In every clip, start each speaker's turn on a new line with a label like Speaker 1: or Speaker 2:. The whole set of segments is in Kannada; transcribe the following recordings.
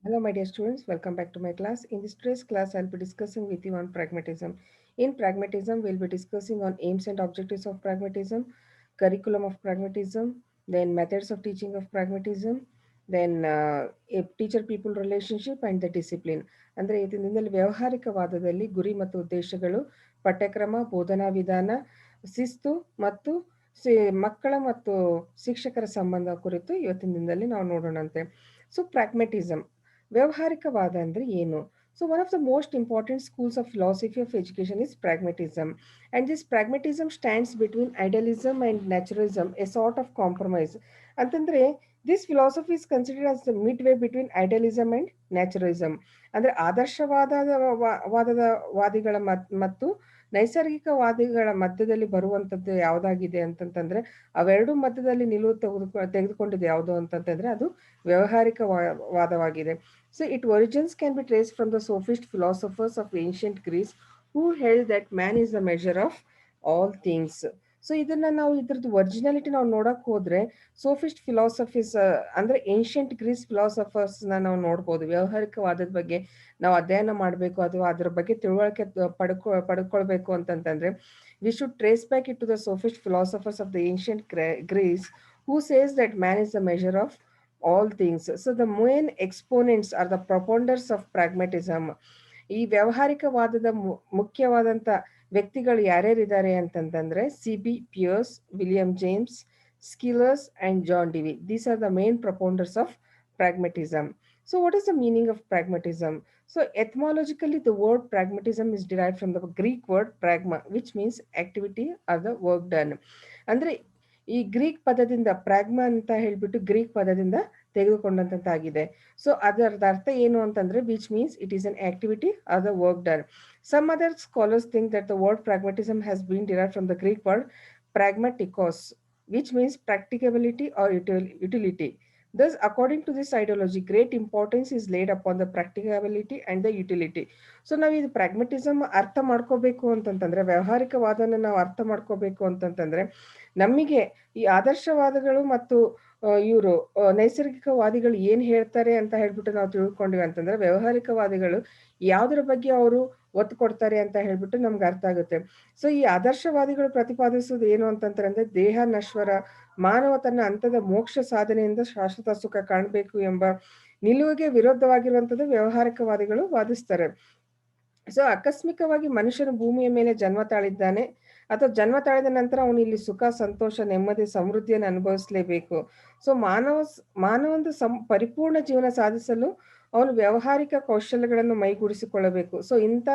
Speaker 1: Hello, my dear students. Welcome back to my class. In this today's class, I'll be discussing with you on pragmatism. In pragmatism, we'll be discussing on aims and objectives of pragmatism, curriculum of pragmatism, then methods of teaching of pragmatism, then a teacher-people relationship and the discipline. ಅಂದರೆ ಇದರಿಂದಲೇ ವ್ಯಾವಹಾರಿಕವಾದದಲ್ಲಿ ಗುರಿ ಮತ್ತು ಉದ್ದೇಶಗಳು, ಪಠ್ಯಕ್ರಮ, ಬೋಧನಾ ವಿಧಾನ, ಶಿಸ್ತು ಮತ್ತು ಮಕ್ಕಳ ಮತ್ತು ಶಿಕ್ಷಕರ ಸಂಬಂಧ ಕುರಿತು ಇವತ್ತಿನ ದಿನದಲ್ಲಿ ನಾವು ನೋಡೋಣಂತೆ. ಸೊ ಪ್ರಾಗ್ಮೆಟಿಸಮ್ ವ್ಯಾವಹಾರಿಕವಾದ ಅಂದ್ರೆ ಏನು? So one of the most important schools of philosophy of education is pragmatism, and this pragmatism stands between idealism and naturalism, a sort of compromise. ಅಂತಂದ್ರೆ this philosophy is considered as the midway between idealism and naturalism. ಅಂದ್ರೆ ಆದರ್ಶವಾದದ ವಾದದ ವಾದಿಗಳ ಮತ್ತು ನೈಸರ್ಗಿಕವಾದಿಗಳ ಮಧ್ಯದಲ್ಲಿ ಬರುವಂತದ್ದು ಯಾವ್ದಾಗಿದೆ ಅಂತಂತಂದ್ರೆ ಅವೆರಡು ಮಧ್ಯದಲ್ಲಿ ನಿಲುವು ತೆಗೆದುಕೊಂಡಿದ್ದು ಯಾವುದು ಅಂತಂತಂದ್ರೆ ಅದು ವ್ಯಾವಹಾರಿಕ ವಾದವಾಗಿದೆ. So its origins can be traced from the sophist philosophers of ancient Greece who held that man is the measure of all things. So ಇದನ್ನ ನಾವು ಇದ್ರದ್ದು ಒರಿಜಿನಾಲಿಟಿ ನಾವು ನೋಡಕ್ ಹೋದ್ರೆ ಸೋಫಿಸ್ಟ್ ಫಿಲಾಸಫೀಸ್ ಅಂದ್ರೆ ಏನ್ಷಿಯಂಟ್ ಗ್ರೀಸ್ ಫಿಲಾಸಫರ್ಸ್ನ ನಾವು ನೋಡ್ಬೋದು. ವ್ಯಾವಹಾರಿಕವಾದದ ಬಗ್ಗೆ ನಾವು ಅಧ್ಯಯನ ಮಾಡಬೇಕು ಅಥವಾ ಅದ್ರ ಬಗ್ಗೆ ತಿಳುವಳಿಕೆ ಪಡ್ಕೊಳ್ಬೇಕು ಅಂತಂತಂದ್ರೆ we should trace back it to the sophist philosophers of the ancient Greece who says that man is the measure of all things. So the main exponents are the proponents of pragmatism. ಈ ವ್ಯಾವಹಾರಿಕವಾದದ ಮುಖ್ಯವಾದಂಥ ವ್ಯಕ್ತಿಗಳು ಯಾರ್ಯಾರಿದ್ದಾರೆ ಅಂತಂತಂದ್ರೆ C B. Peirce, William James, Schillers and John Dewey. These are the main propounders of pragmatism. So what is the meaning of pragmatism? So etymologically the word pragmatism is derived from the Greek word pragma, which means activity or the work done. ಅಂದ್ರೆ ಈ ಗ್ರೀಕ್ ಪದದಿಂದ ಪ್ರಾಗ್ಮಾ ಅಂತ ಹೇಳ್ಬಿಟ್ಟು ಗ್ರೀಕ್ ಪದದಿಂದ ತೆಗೆದುಕೊಂಡಂತಾಗಿದೆ. ಸೊ ಅದರದ ಅರ್ಥ ಏನು ಅಂತಂದ್ರೆ which means it is an activity or the work done. Some other scholars think that the word pragmatism has been derived from the Greek word pragmatikos, which means practicability or utility. Thus, according to this ideology, great importance is laid upon the practicability and the utility. So ನಾವು ಇದು ಪ್ರಾಗ್ಮೆಟಿಸಮ್ ಅರ್ಥ ಮಾಡ್ಕೋಬೇಕು ಅಂತಂತಂದ್ರೆ ವ್ಯಾವಹಾರಿಕವಾದನ ನಾವು ಅರ್ಥ ಮಾಡ್ಕೋಬೇಕು ಅಂತಂತಂದ್ರೆ ನಮಗೆ ಈ ಆದರ್ಶವಾದಗಳು ಮತ್ತು ಇವರು ನೈಸರ್ಗಿಕವಾದಿಗಳು ಏನ್ ಹೇಳ್ತಾರೆ ಅಂತ ಹೇಳ್ಬಿಟ್ಟು ನಾವು ತಿಳ್ಕೊಂಡಿವಿ ಅಂತಂದ್ರೆ ವ್ಯಾವಹಾರಿಕವಾದಿಗಳು ಯಾವ್ದ್ರ ಬಗ್ಗೆ ಅವರು ಒತ್ತು ಕೊಡ್ತಾರೆ ಅಂತ ಹೇಳ್ಬಿಟ್ಟು ನಮ್ಗೆ ಅರ್ಥ ಆಗುತ್ತೆ. ಸೊ ಈ ಆದರ್ಶವಾದಿಗಳು ಪ್ರತಿಪಾದಿಸುವುದು ಏನು ಅಂತಂದ್ರೆ ದೇಹ ನಶ್ವರ, ಮಾನವ ತನ್ನ ಹಂತದ ಮೋಕ್ಷ ಸಾಧನೆಯಿಂದ ಶಾಶ್ವತ ಸುಖ ಕಾಣಬೇಕು ಎಂಬ ನಿಲುವಿಗೆ ವಿರೋಧವಾಗಿರುವಂತದ್ದು ವ್ಯಾವಹಾರಿಕವಾದಿಗಳು ವಾದಿಸ್ತಾರೆ. ಸೊ ಆಕಸ್ಮಿಕವಾಗಿ ಮನುಷ್ಯನು ಭೂಮಿಯ ಮೇಲೆ ಜನ್ಮ ತಾಳಿದ್ದಾನೆ ಅಥವಾ ಜನ್ಮ ತಾಳಿದ ನಂತರ ಅವನು ಇಲ್ಲಿ ಸುಖ, ಸಂತೋಷ, ನೆಮ್ಮದಿ, ಸಮೃದ್ಧಿಯನ್ನು ಅನುಭವಿಸಲೇಬೇಕು. ಸೊ ಮಾನವೊಂದು ಪರಿಪೂರ್ಣ ಜೀವನ ಸಾಧಿಸಲು ಅವನು ವ್ಯಾವಹಾರಿಕ ಕೌಶಲ್ಯಗಳನ್ನು ಮೈಗೂಡಿಸಿಕೊಳ್ಳಬೇಕು. ಸೊ ಇಂಥ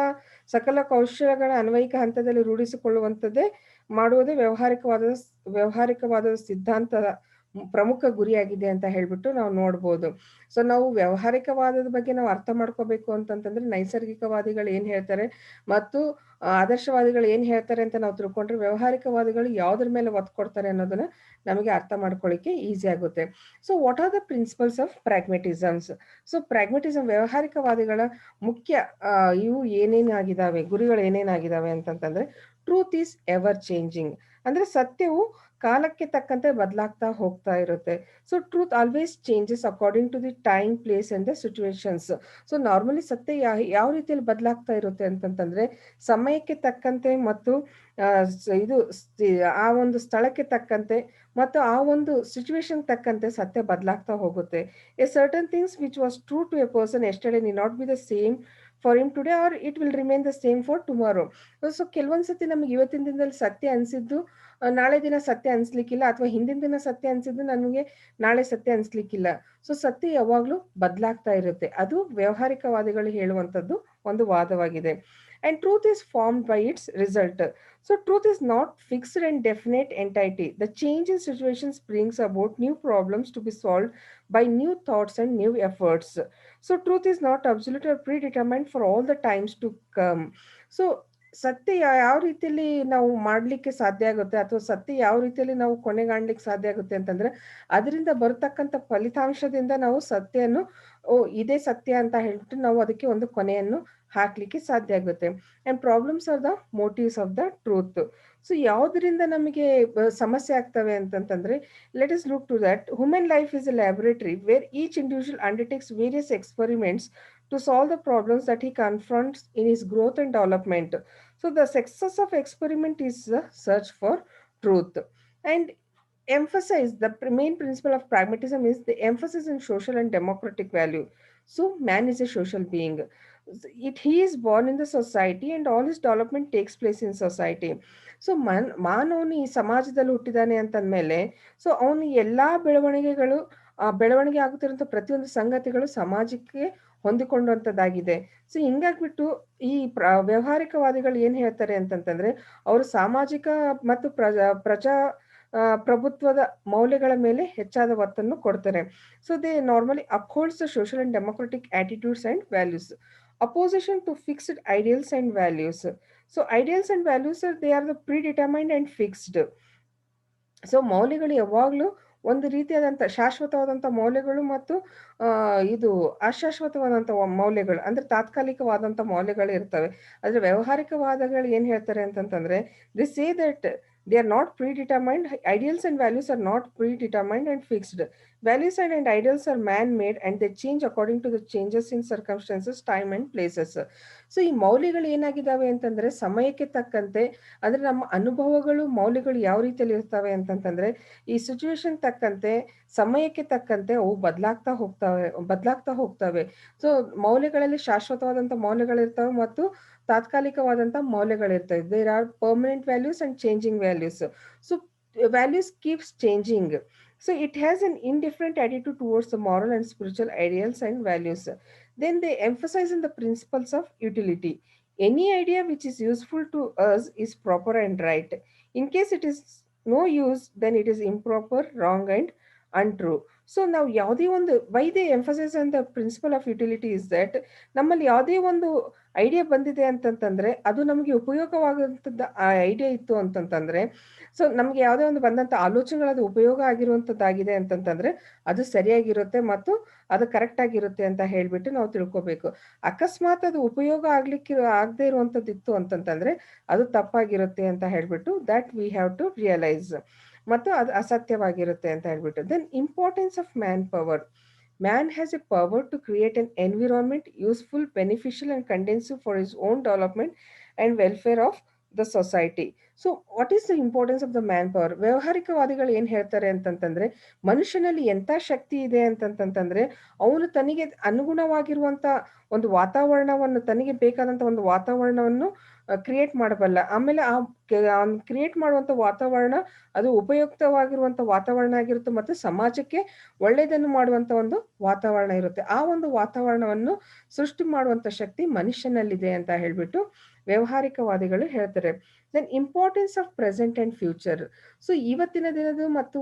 Speaker 1: ಸಕಲ ಕೌಶಲ್ಯಗಳ ಅನ್ವಯಿಕ ಹಂತದಲ್ಲಿ ರೂಢಿಸಿಕೊಳ್ಳುವಂಥದ್ದೇ ಮಾಡುವುದೇ ವ್ಯಾವಹಾರಿಕವಾದ ಸಿದ್ಧಾಂತದ ಪ್ರಮುಖ ಗುರಿಯಾಗಿದೆ ಅಂತ ಹೇಳ್ಬಿಟ್ಟು ನಾವು ನೋಡ್ಬೋದು. ಸೊ ನಾವು ವ್ಯಾವಹಾರಿಕವಾದದ ಬಗ್ಗೆ ನಾವು ಅರ್ಥ ಮಾಡ್ಕೋಬೇಕು ಅಂತಂತಂದ್ರೆ ನೈಸರ್ಗಿಕವಾದಿಗಳು ಏನ್ ಹೇಳ್ತಾರೆ ಮತ್ತು ಆದರ್ಶವಾದಿಗಳು ಏನ್ ಹೇಳ್ತಾರೆ ಅಂತ ನಾವು ತಿಳ್ಕೊಂಡ್ರೆ ವ್ಯಾವಹಾರಿಕವಾದಿಗಳು ಯಾವ್ದ್ರ ಮೇಲೆ ಒತ್ತು ಕೊಡ್ತಾರೆ ಅನ್ನೋದನ್ನ ನಮಗೆ ಅರ್ಥ ಮಾಡ್ಕೊಳ್ಳಿಕ್ಕೆ ಈಸಿ ಆಗುತ್ತೆ. So what are the principles of pragmatisms? So pragmatism ವ್ಯಾವಹಾರಿಕವಾದಿಗಳ ಮುಖ್ಯ ಇವು ಏನೇನಾಗಿದ್ದಾವೆ, ಗುರಿಗಳು ಏನೇನಾಗಿದ್ದಾವೆ ಅಂತಂತಂದ್ರೆ ಟ್ರೂತ್ ಈಸ್ ಎವರ್ ಚೇಂಜಿಂಗ್. ಅಂದ್ರೆ ಸತ್ಯವು ಕಾಲಕ್ಕೆ ತಕ್ಕಂತೆ ಬದಲಾಗ್ತಾ ಹೋಗ್ತಾ ಇರುತ್ತೆ. So truth always changes according to the time, place and the situations. So normally ಸತ್ಯ ಯಾವ ರೀತಿಯಲ್ಲಿ ಬದಲಾಗ್ತಾ ಇರುತ್ತೆ ಅಂತಂತಂದ್ರೆ ಸಮಯಕ್ಕೆ ತಕ್ಕಂತೆ ಮತ್ತು ಇದು ಆ ಒಂದು ಸ್ಥಳಕ್ಕೆ ತಕ್ಕಂತೆ ಮತ್ತು ಆ ಒಂದು ಸಿಚುವೇಶನ್ ತಕ್ಕಂತೆ ಸತ್ಯ ಬದಲಾಗ್ತಾ ಹೋಗುತ್ತೆ. A certain things which was true to a person yesterday need not be the same for him today or it will remain the same for tomorrow. So ಕೆಲವೊಂದ್ಸತಿ ನಮ್ಗೆ ಇವತ್ತಿನ ದಿನದಲ್ಲಿ ಸತ್ಯ ಅನ್ಸಿದ್ದು ನಾಳೆ ದಿನ ಸತ್ಯ ಅನ್ಸ್ಲಿಕ್ಕಿಲ್ಲ, ಅಥವಾ ಹಿಂದಿನ ದಿನ ಸತ್ಯ ಅನ್ಸಿದ್ದು ನನಗೆ ನಾಳೆ ಸತ್ಯ ಅನ್ಸ್ಲಿಕ್ಕಿಲ್ಲ. ಸೊ ಸತ್ಯ ಯಾವಾಗ್ಲೂ ಬದಲಾಗ್ತಾ ಇರುತ್ತೆ. ಅದು ವ್ಯಾವಹಾರಿಕವಾದಿಗಳು ಹೇಳುವಂತದ್ದು ಒಂದು ವಾದವಾಗಿದೆ. And truth is formed by its result. So truth is not fixed and definite entity. The change in situations brings about new problems to be solved by new thoughts and new efforts. So truth is not absolute or predetermined for all the times to come. So ಸತ್ಯ ಯಾವ ರೀತಿಯಲ್ಲಿ ನಾವು ಮಾಡ್ಲಿಕ್ಕೆ ಸಾಧ್ಯ ಆಗುತ್ತೆ ಅಥವಾ ಸತ್ಯ ಯಾವ ರೀತಿಯಲ್ಲಿ ನಾವು ಕೊನೆಗಾಣ್ಲಿಕ್ಕೆ ಸಾಧ್ಯ ಆಗುತ್ತೆ ಅಂತಂದ್ರೆ, ಅದರಿಂದ ಬರತಕ್ಕಂಥ ಫಲಿತಾಂಶದಿಂದ ನಾವು ಸತ್ಯವನ್ನು ಇದೇ ಸತ್ಯ ಅಂತ ಹೇಳ್ಬಿಟ್ಟು ನಾವು ಅದಕ್ಕೆ ಒಂದು ಕೊನೆಯನ್ನು ಹಾಕ್ಲಿಕ್ಕೆ ಸಾಧ್ಯ ಆಗುತ್ತೆ. And problems are the motives of the truth. So ಯಾವುದರಿಂದ ನಮಗೆ ಸಮಸ್ಯೆ ಆಗ್ತವೆ ಅಂತಂತಂದ್ರೆ, let us look to that. Human life is a laboratory where each individual undertakes various experiments to solve the problems that he confronts in his growth and development. So the success of experiment is the search for truth. And emphasize the main principle of pragmatism is the emphasis in social and democratic value. So man is a social being. He is born in the society and all his development takes place in society. So ಮಾನವನು ಈ ಸಮಾಜದಲ್ಲಿ ಹುಟ್ಟಿದಾನೆ ಅಂತಂದ್ಮೇಲೆ, ಸೊ ಅವನು ಎಲ್ಲಾ ಬೆಳವಣಿಗೆಗಳು, ಆ ಬೆಳವಣಿಗೆ ಆಗುತ್ತಿರುವಂತ ಪ್ರತಿಯೊಂದು ಸಂಗತಿಗಳು ಸಮಾಜಕ್ಕೆ ಹೊಂದಿಕೊಂಡಂತದ್ದಾಗಿದೆ. ಸೊ ಹಿಂಗಾಗ್ಬಿಟ್ಟು ಈ ವ್ಯವಹಾರಿಕವಾದಿಗಳು ಏನ್ ಹೇಳ್ತಾರೆ ಅಂತಂತಂದ್ರೆ, ಅವರು ಸಾಮಾಜಿಕ ಮತ್ತು ಪ್ರಜಾ ಪ್ರಭುತ್ವದ ಮೌಲ್ಯಗಳ ಮೇಲೆ ಹೆಚ್ಚಾದ ಒತ್ತನ್ನು ಕೊಡ್ತಾರೆ. So they normally upholds the social and democratic attitudes and values. Opposition to fixed ideals and values. So ideals and values they are the predetermined and fixed. So ಮೌಲ್ಯಗಳು ಯಾವಾಗಲೂ ಒಂದು ರೀತಿಯಾದಂಥ ಶಾಶ್ವತವಾದಂಥ ಮೌಲ್ಯಗಳು ಮತ್ತು ಇದು ಅಶಾಶ್ವತವಾದಂಥ ಮೌಲ್ಯಗಳು, ಅಂದ್ರೆ ತಾತ್ಕಾಲಿಕವಾದಂಥ ಮೌಲ್ಯಗಳು ಇರ್ತವೆ. ಆದ್ರೆ ವ್ಯವಹಾರಿಕವಾದಗಳು ಏನ್ ಹೇಳ್ತಾರೆ ಅಂತಂತಂದ್ರೆ, they say that they are not predetermined. Ideals and values are not predetermined and fixed. Values and ideals are man-made and they change according to the changes in circumstances, time and places. So ಈ ಮೌಲ್ಯಗಳು ಏನಾಗಿದ್ದಾವೆ ಅಂತಂದ್ರೆ ಸಮಯಕ್ಕೆ ತಕ್ಕಂತೆ, ಅಂದ್ರೆ ನಮ್ಮ ಅನುಭವಗಳು ಮೌಲ್ಯಗಳು ಯಾವ ರೀತಿಯಲ್ಲಿ ಇರ್ತವೆ ಅಂತಂತಂದ್ರೆ, ಈ ಸಿಚುವೇಶನ್ ತಕ್ಕಂತೆ ಸಮಯಕ್ಕೆ ತಕ್ಕಂತೆ ಅವು ಬದಲಾಗ್ತಾ ಹೋಗ್ತವೆ. ಸೊ ಮೌಲ್ಯಗಳಲ್ಲಿ ಶಾಶ್ವತವಾದಂಥ ಮೌಲ್ಯಗಳಿರ್ತವೆ ಮತ್ತು ತಾತ್ಕಾಲಿಕವಾದಂಥ ಮೌಲ್ಯಗಳಿರ್ತವೆ. There are permanent values and changing values. So values keeps changing. So it has an indifferent attitude towards the moral and spiritual ideals and values. Then they emphasize in the principles of utility. Any idea which is useful to us is proper and right. In case it is no use, then it is improper, wrong, and untrue. So ನಾವು ಯಾವುದೇ ಒಂದು why they emphasise on the principle of utility is that, ನಮ್ಮಲ್ಲಿ ಯಾವುದೇ ಒಂದು ಐಡಿಯಾ ಬಂದಿದೆ ಅಂತಂತಂದ್ರೆ ಅದು ನಮಗೆ ಉಪಯೋಗವಾಗುವಂಥದ್ದು ಆ ಐಡಿಯಾ ಇತ್ತು ಅಂತಂತಂದ್ರೆ, ಸೊ ನಮ್ಗೆ ಯಾವುದೇ ಒಂದು ಬಂದಂಥ ಆಲೋಚನೆಗಳು ಅದು ಉಪಯೋಗ ಆಗಿರುವಂಥದ್ದಾಗಿದೆ ಅಂತಂತಂದ್ರೆ ಅದು ಸರಿಯಾಗಿರುತ್ತೆ ಮತ್ತು ಅದು ಕರೆಕ್ಟ್ ಆಗಿರುತ್ತೆ ಅಂತ ಹೇಳ್ಬಿಟ್ಟು ನಾವು ತಿಳ್ಕೊಬೇಕು. ಅಕಸ್ಮಾತ್ ಅದು ಉಪಯೋಗ ಆಗದೆ ಇರುವಂಥದ್ದು ಇತ್ತು ಅಂತಂತಂದ್ರೆ ಅದು ತಪ್ಪಾಗಿರುತ್ತೆ ಅಂತ ಹೇಳ್ಬಿಟ್ಟು that we have to realise, ಮತ್ತು ಅದು ಅಸತ್ಯವಾಗಿರುತ್ತೆ ಅಂತ ಹೇಳ್ಬಿಟ್ಟು. Then importance of man power. Man has a power to create an environment useful, beneficial, and conducive for his own development and welfare of the society. So what is the importance of the manpower? ವ್ಯವಹಾರಿಕವಾದಿಗಳು ಏನ್ ಹೇಳ್ತಾರೆ ಅಂತಂತಂದ್ರೆ, ಮನುಷ್ಯನಲ್ಲಿ ಎಂಥ ಶಕ್ತಿ ಇದೆ ಅಂತಂತಂದ್ರೆ, ಅವನು ತನಗೆ ಅನುಗುಣವಾಗಿರುವಂತ ಒಂದು ವಾತಾವರಣವನ್ನು, ತನಗೆ ಬೇಕಾದಂತ ಒಂದು ವಾತಾವರಣವನ್ನು ಕ್ರಿಯೇಟ್ ಮಾಡಬಲ್ಲ. ಆಮೇಲೆ ಕ್ರಿಯೇಟ್ ಮಾಡುವಂತ ವಾತಾವರಣ ಅದು ಉಪಯುಕ್ತವಾಗಿರುವಂತ ವಾತಾವರಣ ಆಗಿರುತ್ತೆ ಮತ್ತು ಸಮಾಜಕ್ಕೆ ಒಳ್ಳೆಯದನ್ನು ಮಾಡುವಂತ ಒಂದು ವಾತಾವರಣ ಇರುತ್ತೆ. ಆ ಒಂದು ವಾತಾವರಣವನ್ನು ಸೃಷ್ಟಿ ಮಾಡುವಂತ ಶಕ್ತಿ ಮನುಷ್ಯನಲ್ಲಿದೆ ಅಂತ ಹೇಳ್ಬಿಟ್ಟು ವ್ಯವಹಾರಿಕವಾದಿಗಳು ಹೇಳ್ತಾರೆ. Then importance of present and future. So ಇವತ್ತಿನ ದಿನದ ಮತ್ತು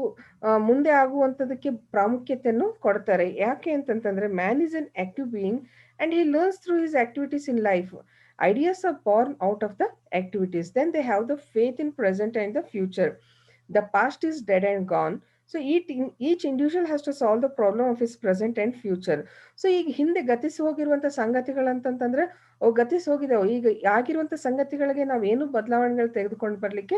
Speaker 1: ಮುಂದೆ ಆಗುವಂಥದಕ್ಕೆ ಪ್ರಾಮುಖ್ಯತೆಯನ್ನು ಕೊಡ್ತಾರೆ. ಯಾಕೆ ಅಂತಂತಂದ್ರೆ, man is an active being and he learns through his activities in life. Ideas are born out of the activities. Then they have the faith in present and the future. The past is dead and gone. So each individual has to solve the problem of his present and future. So ಈಗ ಹಿಂದೆ ಗತಿಸಿ ಹೋಗಿರುವಂತ ಸಂಗತಿಗಳಂತಂತಂದ್ರೆ ಅವು ಗತಿಸಿ ಹೋಗಿದಾವೆ. ಈಗ ಆಗಿರುವಂತ ಸಂಗತಿಗಳಿಗೆ ನಾವೇನು ಬದಲಾವಣೆಗಳು ತೆಗೆದುಕೊಂಡು ಬರ್ಲಿಕ್ಕೆ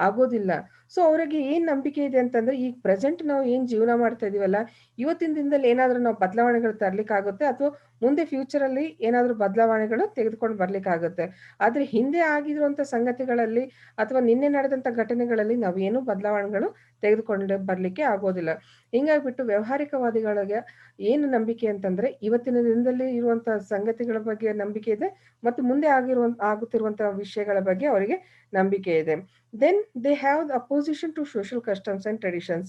Speaker 1: ಆಗೋದಿಲ್ಲ. ಸೊ ಅವರಿಗೆ ಏನ್ ನಂಬಿಕೆ ಇದೆ ಅಂತಂದ್ರೆ, ಈಗ ಪ್ರೆಸೆಂಟ್ ನಾವು ಏನ್ ಜೀವನ ಮಾಡ್ತಾ ಇದೀವಲ್ಲ, ಇವತ್ತಿನ ದಿನದಲ್ಲಿ ಏನಾದ್ರೂ ನಾವು ಬದಲಾವಣೆಗಳು ತರ್ಲಿಕ್ಕೆ ಆಗುತ್ತೆ ಅಥವಾ ಮುಂದೆ ಫ್ಯೂಚರ್ ಅಲ್ಲಿ ಏನಾದ್ರೂ ಬದಲಾವಣೆಗಳು ತೆಗೆದುಕೊಂಡು ಬರ್ಲಿಕ್ಕಾಗುತ್ತೆ. ಆದ್ರೆ ಹಿಂದೆ ಆಗಿರುವಂತ ಸಂಗತಿಗಳಲ್ಲಿ ಅಥವಾ ನಿನ್ನೆ ನಡೆದಂತ ಘಟನೆಗಳಲ್ಲಿ ನಾವೇನು ಬದಲಾವಣೆಗಳು ತೆಗೆದುಕೊಂಡು ಬರ್ಲಿಕ್ಕೆ ಆಗೋದಿಲ್ಲ. ಹಿಂಗಾಗ್ಬಿಟ್ಟು ವ್ಯವಹಾರಿಕವಾದಿಗಳಿಗೆ ಏನು ನಂಬಿಕೆ ಅಂತಂದ್ರೆ, ಇವತ್ತಿನ ದಿನದಲ್ಲಿ ಇರುವಂತಹ ಸಂಗತಿಗಳ ಬಗ್ಗೆ ನಂಬಿಕೆ ಇದೆ ಮತ್ತು ಮುಂದೆ ಆಗುತ್ತಿರುವಂತಹ ವಿಷಯಗಳ ಬಗ್ಗೆ ಅವರಿಗೆ ನಂಬಿಕೆ ಇದೆ. Then they have the opposition to social customs and traditions.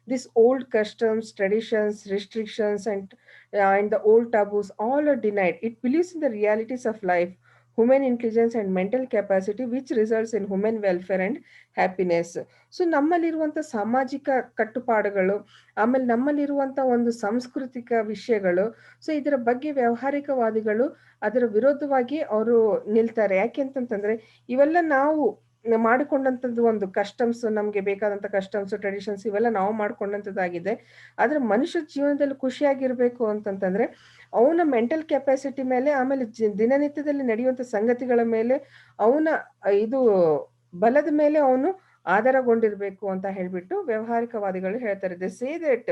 Speaker 1: These old customs, traditions, restrictions, and the old taboos all are denied. It believes in the realities of life, human intelligence and mental capacity which results in human welfare and happiness. So ನಮ್ಮಲ್ಲಿರುವಂಥ ಸಾಮಾಜಿಕ ಕಟ್ಟುಪಾಡುಗಳು, ಆಮೇಲೆ ನಮ್ಮಲ್ಲಿರುವಂಥ ಒಂದು ಸಾಂಸ್ಕೃತಿಕ ವಿಷಯಗಳು, ಸೊ ಇದರ ಬಗ್ಗೆ ವ್ಯಾವಹಾರಿಕವಾದಿಗಳು ಅದರ ವಿರೋಧವಾಗಿ ಅವರು ನಿಲ್ತಾರೆ. ಯಾಕೆ ಅಂತಂತಂದ್ರೆ ಇವೆಲ್ಲ ನಾವು ಮಾಡಿಕೊಂಡಂಥದ್ದು ಒಂದು ಕಸ್ಟಮ್ಸ್, ನಮಗೆ ಬೇಕಾದಂಥ ಕಸ್ಟಮ್ಸ್ ಟ್ರೆಡಿಷನ್ಸ್ ಇವೆಲ್ಲ ನಾವು ಮಾಡ್ಕೊಂಡಂಥದ್ದಾಗಿದೆ. ಆದ್ರೆ ಮನುಷ್ಯ ಜೀವನದಲ್ಲಿ ಖುಷಿಯಾಗಿರ್ಬೇಕು ಅಂತಂತಂದ್ರೆ ಅವನ ಮೆಂಟಲ್ ಕೆಪಾಸಿಟಿ ಮೇಲೆ, ಆಮೇಲೆ ದಿನನಿತ್ಯದಲ್ಲಿ ನಡೆಯುವಂಥ ಸಂಗತಿಗಳ ಮೇಲೆ, ಅವನ ಇದು ಬಲದ ಮೇಲೆ ಅವನು ಆಧಾರಗೊಂಡಿರ್ಬೇಕು ಅಂತ ಹೇಳ್ಬಿಟ್ಟು ವ್ಯಾವಹಾರಿಕವಾದಿಗಳು ಹೇಳ್ತಾರೆ. They say that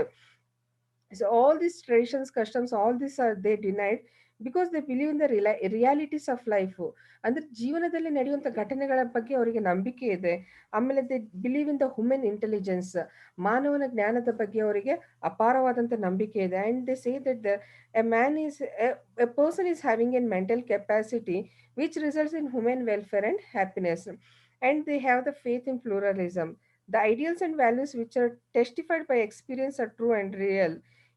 Speaker 1: so all these traditions, customs, all these are they denied because they believe in the realities of life. ಅಂದ್ರೆ ಜೀವನದಲ್ಲಿ ನಡೆಯುವಂಥ ಘಟನೆಗಳ ಬಗ್ಗೆ ಅವರಿಗೆ ನಂಬಿಕೆ ಇದೆ. ಆಮೇಲೆ they believe in the human intelligence, ಮಾನವನ ಜ್ಞಾನದ ಬಗ್ಗೆ ಅವರಿಗೆ ಅಪಾರವಾದಂಥ ನಂಬಿಕೆ ಇದೆ. And they say that a man is a person is having an mental capacity which results in human welfare and happiness. And they have the faith in pluralism. The ideals and values which are testified by experience are true and real.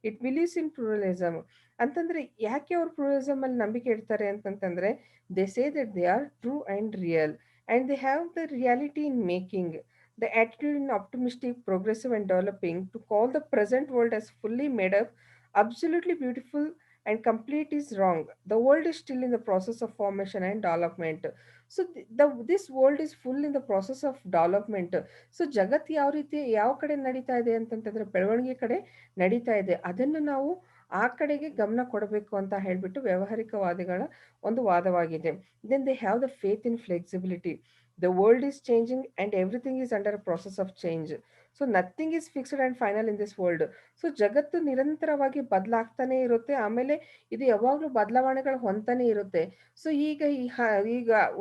Speaker 1: It believes in pluralism. ಅಂತಂದ್ರೆ ಯಾಕೆ ಅವ್ರು ಪ್ಲೂರಲಿಸಮ್ ಅಲ್ಲಿ ನಂಬಿಕೆ ಇಡ್ತಾರೆ ಅಂತಂತಂದ್ರೆ they say that they are true and real and they have the reality in making. The attitude in optimistic, progressive, and developing to call the present world as fully made up, absolutely beautiful, and complete is wrong. The world is still in the process of formation and development. So this world is full in the process of development. So ಜಗತ್ತು ಯಾವ ರೀತಿ ಯಾವ ಕಡೆ ನಡೀತಾ ಇದೆ ಅಂತಂತಂದ್ರೆ ಬೆಳವಣಿಗೆ ಕಡೆ ನಡೀತಾ ಇದೆ. ಅದನ್ನು ನಾವು ಆ ಕಡೆಗೆ ಗಮನ ಕೊಡಬೇಕು ಅಂತ ಹೇಳ್ಬಿಟ್ಟು ವ್ಯಾವಹಾರಿಕವಾದಿಗಳ ಒಂದು ವಾದವಾಗಿದೆ. Then they have the faith in flexibility. The world is changing and everything is under a process of change. So nothing is fixed and final in this world. So ಜಗತ್ತು ನಿರಂತರವಾಗಿ ಬದಲಾಗ್ತಾನೆ ಇರುತ್ತೆ, ಆಮೇಲೆ ಇದು ಯಾವಾಗಲೂ ಬದಲಾವಣೆಗಳು ಹೊಂತಾನೆ ಇರುತ್ತೆ. ಸೊ ಈಗ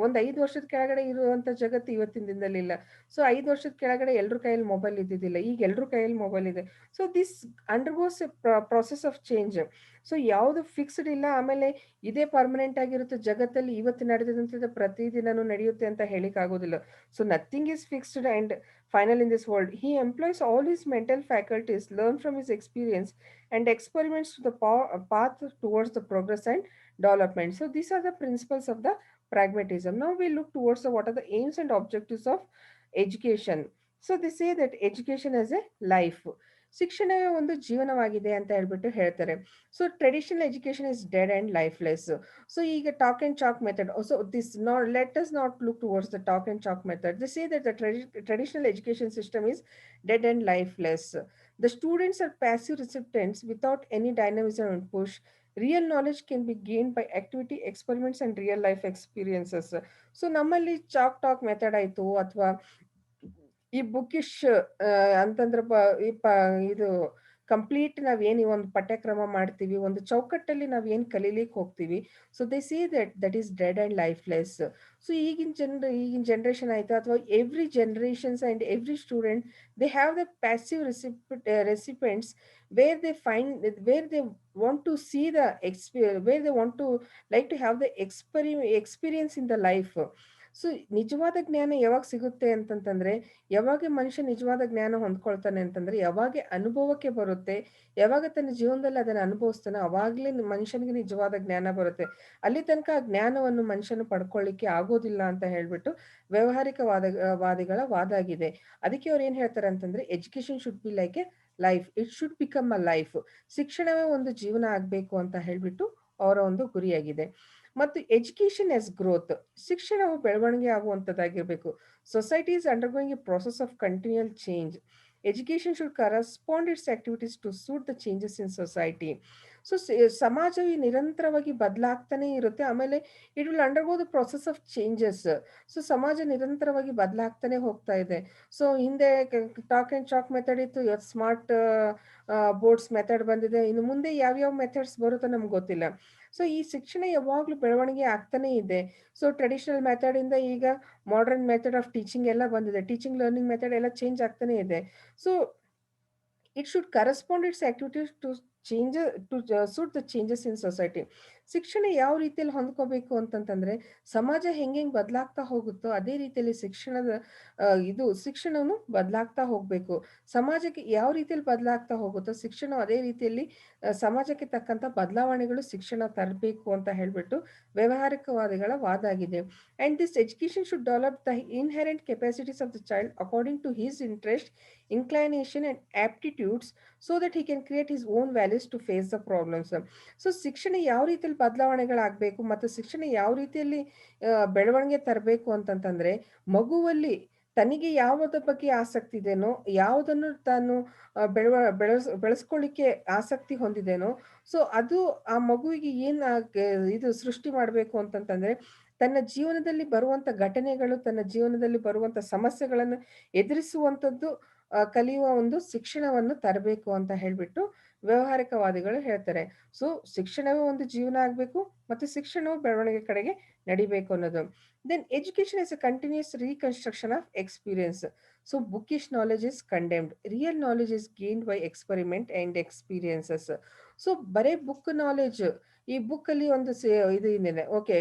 Speaker 1: ಒಂದು 5 ವರ್ಷದ ಕೆಳಗಡೆ ಇರುವಂಥ ಜಗತ್ತು ಇವತ್ತಿನ ದಿನದಲ್ಲಿ ಇಲ್ಲ. ಸೊ 5 ವರ್ಷದ ಕೆಳಗಡೆ ಎಲ್ರ ಕೈಯಲ್ಲಿ ಮೊಬೈಲ್ ಇದ್ದಿದ್ದಿಲ್ಲ, ಈಗ ಎಲ್ರ ಕೈಯಲ್ಲಿ ಮೊಬೈಲ್ ಇದೆ. So this undergoes A process of change. So ಯಾವುದು ಫಿಕ್ಸ್ಡ್ ಇಲ್ಲ, ಆಮೇಲೆ ಇದೇ ಪರ್ಮನೆಂಟ್ ಆಗಿರುತ್ತೆ ಜಗತ್ತಲ್ಲಿ. ಇವತ್ತು ನಡೆದಂಥದ್ದು ಪ್ರತಿದಿನನೂ ನಡೆಯುತ್ತೆ ಅಂತ ಹೇಳಿಕ್ ಆಗೋದಿಲ್ಲ. So nothing is fixed and final in this world. He employs all his mental faculties, learn from his experience, and experiments to the path towards the progress and development. So these are the principles of the pragmatism. Now we look towards what are the aims and objectives of education. So they say that education as a life. ಶಿಕ್ಷಣವೇ ಒಂದು ಜೀವನವಾಗಿದೆ ಅಂತ ಹೇಳ್ಬಿಟ್ಟು ಹೇಳ್ತಾರೆ. So traditional education is dead and lifeless. So ಈಗ talk and chalk method, so this not let us not look towards the talk and chalk method. They say that the traditional education system is dead and lifeless. The students are passive recipients without any dynamism and push. Real knowledge can be gained by activity, experiments, and real life experiences. So ನಮ್ಮಲ್ಲಿ ಚಾಕ್ ಟಾಕ್ ಮೆಥಡ್ ಆಯಿತು, ಅಥವಾ ಈ ಬುಕ್ಕಿಶ್ ಅಂತಂದ್ರೆ ಇದು ಕಂಪ್ಲೀಟ್ ನಾವೇನು ಈ ಒಂದು ಪಠ್ಯಕ್ರಮ ಮಾಡ್ತೀವಿ, ಒಂದು ಚೌಕಟ್ಟಲ್ಲಿ ನಾವೇನು ಕಲೀಲಿಕ್ಕೆ ಹೋಗ್ತೀವಿ. So they see that is dead and lifeless. So ಈಗಿನ ಜನ್ರೇಷನ್ ಆಯಿತು, ಅಥವಾ every generations and every student they have the passive recipients where they find where they want to see the where they want to like to have the experience in the life. So ನಿಜವಾದ ಜ್ಞಾನ ಯಾವಾಗ ಸಿಗುತ್ತೆ ಅಂತಂತಂದ್ರೆ, ಯಾವಾಗ ಮನುಷ್ಯ ನಿಜವಾದ ಜ್ಞಾನ ಹೊಂದ್ಕೊಳ್ತಾನೆ ಅಂತಂದ್ರೆ, ಯಾವಾಗ ಅನುಭವಕ್ಕೆ ಬರುತ್ತೆ, ಯಾವಾಗ ತನ್ನ ಜೀವನದಲ್ಲಿ ಅದನ್ನು ಅನುಭವಿಸ್ತಾನೆ, ಅವಾಗಲೇ ಮನುಷ್ಯನಿಗೆ ನಿಜವಾದ ಜ್ಞಾನ ಬರುತ್ತೆ. ಅಲ್ಲಿ ತನಕ ಆ ಜ್ಞಾನವನ್ನು ಮನುಷ್ಯನು ಪಡ್ಕೊಳ್ಳಿಕ್ಕೆ ಆಗೋದಿಲ್ಲ ಅಂತ ಹೇಳ್ಬಿಟ್ಟು ವಾದಿಗಳ ವಾದ ಆಗಿದೆ. ಅದಕ್ಕೆ ಅವ್ರು ಏನ್ ಹೇಳ್ತಾರೆ ಅಂತಂದ್ರೆ, education should be like a life, it should become a life. ಶಿಕ್ಷಣವೇ ಒಂದು ಜೀವನ ಆಗ್ಬೇಕು ಅಂತ ಹೇಳ್ಬಿಟ್ಟು ಅವರ ಒಂದು ಗುರಿಯಾಗಿದೆ. ಮತ್ತು ಎಜುಕೇಶನ್ ಎಸ್ ಗ್ರೋತ್, ಶಿಕ್ಷಣವು ಬೆಳವಣಿಗೆ ಆಗುವಂಥದ್ದಾಗಿರಬೇಕು. Society is undergoing a process of continual change. Education should correspond its activities to suit the changes in society. So ಸಮಾಜವು ನಿರಂತರವಾಗಿ ಬದಲಾಗ್ತಾನೆ ಇರುತ್ತೆ, ಆಮೇಲೆ it will undergo the process of changes. So ಸಮಾಜ ನಿರಂತರವಾಗಿ ಬದಲಾಗ್ತಾನೆ ಹೋಗ್ತಾ ಇದೆ. ಸೊ ಹಿಂದೆ ಟಾಕ್ ಆ್ಯಂಡ್ ಚಾಕ್ ಮೆಥಡ್ ಇತ್ತು, ಇವತ್ತು ಸ್ಮಾರ್ಟ್ ಬೋರ್ಡ್ಸ್ ಮೆಥಡ್ ಬಂದಿದೆ. ಇನ್ನು ಮುಂದೆ ಯಾವ್ಯಾವ ಮೆಥಡ್ಸ್ ಬರುತ್ತೋ ನಮ್ಗೆ ಗೊತ್ತಿಲ್ಲ. ಸೊ ಈ ಶಿಕ್ಷಣ ಯಾವಾಗಲೂ ಬೆಳವಣಿಗೆ ಆಗ್ತಾನೆ ಇದೆ. ಸೊ ಟ್ರೆಡಿಷನಲ್ ಮೆಥಡ್ ಇಂದ ಈಗ ಮಾಡರ್ನ್ ಮೆಥಡ್ ಆಫ್ ಟೀಚಿಂಗ್ ಎಲ್ಲ ಬಂದಿದೆ. ಟೀಚಿಂಗ್ ಲರ್ನಿಂಗ್ ಮೆಥಡ್ ಎಲ್ಲ ಚೇಂಜ್ ಆಗ್ತಾನೆ ಇದೆ. So it should correspond its activities to change to suit the changes in society. ಶಿಕ್ಷಣ ಯಾವ ರೀತಿಯಲ್ಲಿ ಹೊಂದ್ಕೋಬೇಕು ಅಂತಂತಂದ್ರೆ, ಸಮಾಜ ಹೆಂಗೆಂಗ್ ಬದಲಾಗ್ತಾ ಹೋಗುತ್ತೋ ಅದೇ ರೀತಿಯಲ್ಲಿ ಶಿಕ್ಷಣದ ಶಿಕ್ಷಣನು ಬದಲಾಗ್ತಾ ಹೋಗ್ಬೇಕು. ಸಮಾಜಕ್ಕೆ ಯಾವ ರೀತಿಯಲ್ಲಿ ಬದಲಾಗ್ತಾ ಹೋಗುತ್ತೋ ಶಿಕ್ಷಣ ಅದೇ ರೀತಿಯಲ್ಲಿ ಸಮಾಜಕ್ಕೆ ತಕ್ಕಂತ ಬದಲಾವಣೆಗಳು ಶಿಕ್ಷಣ ತರಬೇಕು ಅಂತ ಹೇಳ್ಬಿಟ್ಟು ವ್ಯಾವಹಾರಿಕವಾದಿಗಳ ವಾದ ಆಗಿದೆ. And this education should develop the inherent capacities of the child according to his interest, inclination and aptitudes so that he can create his own values to face the problems. So ಶಿಕ್ಷಣ ಯಾವ ರೀತಿಯಲ್ಲಿ ಬದಲಾವಣೆಗಳಾಗಬೇಕು ಮತ್ತು ಶಿಕ್ಷಣ ಯಾವ ರೀತಿಯಲ್ಲಿ ಬೆಳವಣಿಗೆ ತರಬೇಕು ಅಂತಂತಂದ್ರೆ, ಮಗುವಲ್ಲಿ ತನಗೆ ಯಾವುದ್ರ ಬಗ್ಗೆ ಆಸಕ್ತಿ ಇದೆನೋ, ಯಾವುದನ್ನು ತಾನು ಬೆಳೆಸ್ಕೊಳ್ಳಿಕ್ಕೆ ಆಸಕ್ತಿ ಹೊಂದಿದೆನೋ, ಸೊ ಅದು ಆ ಮಗುವಿಗೆ ಇದು ಸೃಷ್ಟಿ ಮಾಡಬೇಕು ಅಂತಂತಂದ್ರೆ, ತನ್ನ ಜೀವನದಲ್ಲಿ ಬರುವಂತ ಘಟನೆಗಳು, ತನ್ನ ಜೀವನದಲ್ಲಿ ಬರುವಂತ ಸಮಸ್ಯೆಗಳನ್ನು ಎದುರಿಸುವಂಥದ್ದು ಕಲಿಯುವ ಒಂದು ಶಿಕ್ಷಣವನ್ನು ತರಬೇಕು ಅಂತ ಹೇಳ್ಬಿಟ್ಟು ವ್ಯಾವಹಾರಿಕವಾದಿಗಳು ಹೇಳ್ತಾರೆ. ಸೊ ಶಿಕ್ಷಣವೇ ಒಂದು ಜೀವನ ಆಗ್ಬೇಕು ಮತ್ತು ಶಿಕ್ಷಣವು ಬೆಳವಣಿಗೆ ಕಡೆಗೆ ನಡಿಬೇಕು ಅನ್ನೋದು. Then education is a continuous reconstruction of experience. So bookish knowledge is condemned, real knowledge is gained by experiment and experiences. So ಬರೇ ಬುಕ್ ನಾಲೆಜ್, ಈ ಬುಕ್ ಅಲ್ಲಿ ಒಂದು ಇದು ಏನಿದೆ, ಓಕೆ,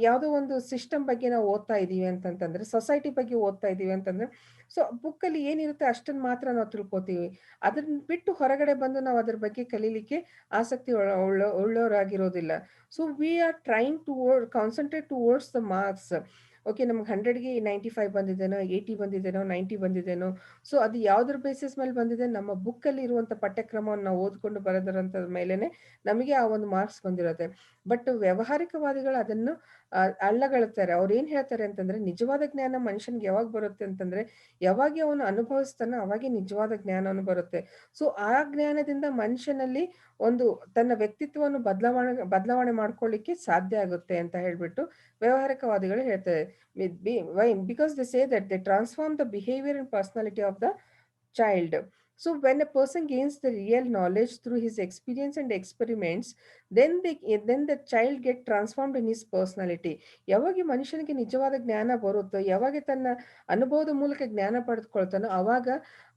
Speaker 1: ಯಾವುದೋ ಒಂದು ಸಿಸ್ಟಮ್ ಬಗ್ಗೆ ನಾವು ಓದ್ತಾ ಇದೀವಿ ಅಂತಂತಂದ್ರೆ, ಸೊಸೈಟಿ ಬಗ್ಗೆ ಓದ್ತಾ ಇದೀವಿ ಅಂತಂದ್ರೆ, ಸೊ ಬುಕ್ಕಲ್ಲಿ ಏನಿರುತ್ತೆ ಅಷ್ಟನ್ನು ಮಾತ್ರ ನಾವು ತಿಳ್ಕೊತೀವಿ. ಅದನ್ನ ಬಿಟ್ಟು ಹೊರಗಡೆ ಬಂದು ನಾವು ಅದ್ರ ಬಗ್ಗೆ ಕಲೀಲಿಕ್ಕೆ ಆಸಕ್ತಿ ಉಳ್ಳವರಾಗಿರೋದಿಲ್ಲ. So we are trying to concentrate towards the marks. Okay, ನಮ್ಗೆ 100ಗೆ 95 ಬಂದಿದ್ದೇನೋ, 80 ಬಂದಿದ್ದೇನೋ, 90 ಬಂದಿದ್ದೇನೋ, ಸೊ ಅದು ಯಾವ್ದ್ರ ಬೇಸಿಸ್ ಮೇಲೆ ಬಂದಿದೆ, ನಮ್ಮ ಬುಕ್ಕಲ್ಲಿ ಇರುವಂಥ ಪಠ್ಯಕ್ರಮವನ್ನು ನಾವು ಓದ್ಕೊಂಡು ಬರೋದರಂತ ಮೇಲೆನೆ ನಮಗೆ ಆ ಒಂದು ಮಾರ್ಕ್ಸ್ ಬಂದಿರುತ್ತೆ. ಬಟ್ ವ್ಯಾವಹಾರಿಕವಾದಿಗಳು ಅದನ್ನು ಅಲ್ಲಗಳುತ್ತಾರೆ. ಅವ್ರು ಏನ್ ಹೇಳ್ತಾರೆ ಅಂತಂದ್ರೆ, ನಿಜವಾದ ಜ್ಞಾನ ಮನುಷ್ಯನ್ಗೆ ಯಾವಾಗ ಬರುತ್ತೆ ಅಂತಂದ್ರೆ, ಯಾವಾಗ ಅವನು ಅನುಭವಿಸ್ತಾನೋ ಅವಾಗೆ ನಿಜವಾದ ಜ್ಞಾನವನ್ನು ಬರುತ್ತೆ. ಸೊ ಆ ಜ್ಞಾನದಿಂದ ಮನುಷ್ಯನಲ್ಲಿ ಒಂದು ತನ್ನ ವ್ಯಕ್ತಿತ್ವವನ್ನು ಬದಲಾವಣೆ ಮಾಡ್ಕೊಳ್ಳಿಕ್ಕೆ ಸಾಧ್ಯ ಆಗುತ್ತೆ ಅಂತ ಹೇಳ್ಬಿಟ್ಟು ವ್ಯಾವಹಾರಿಕವಾದಿಗಳು ಹೇಳ್ತಾರೆ. Why? Because they say that they transform the behaviour and personality of the child. So when a person gains the real knowledge through his experience and experiments, then the child get transformed in his personality. ಯಾವಾಗ ಮನುಷ್ಯನಿಗೆ ನಿಜವಾದ ಜ್ಞಾನ ಬರುತ್ತೋ, ಯಾವಾಗ ತನ್ನ ಅನುಭವದ ಮೂಲಕ ಜ್ಞಾನ ಪಡೆದುಕೊಳ್ತಾನೋ, ಅವಾಗ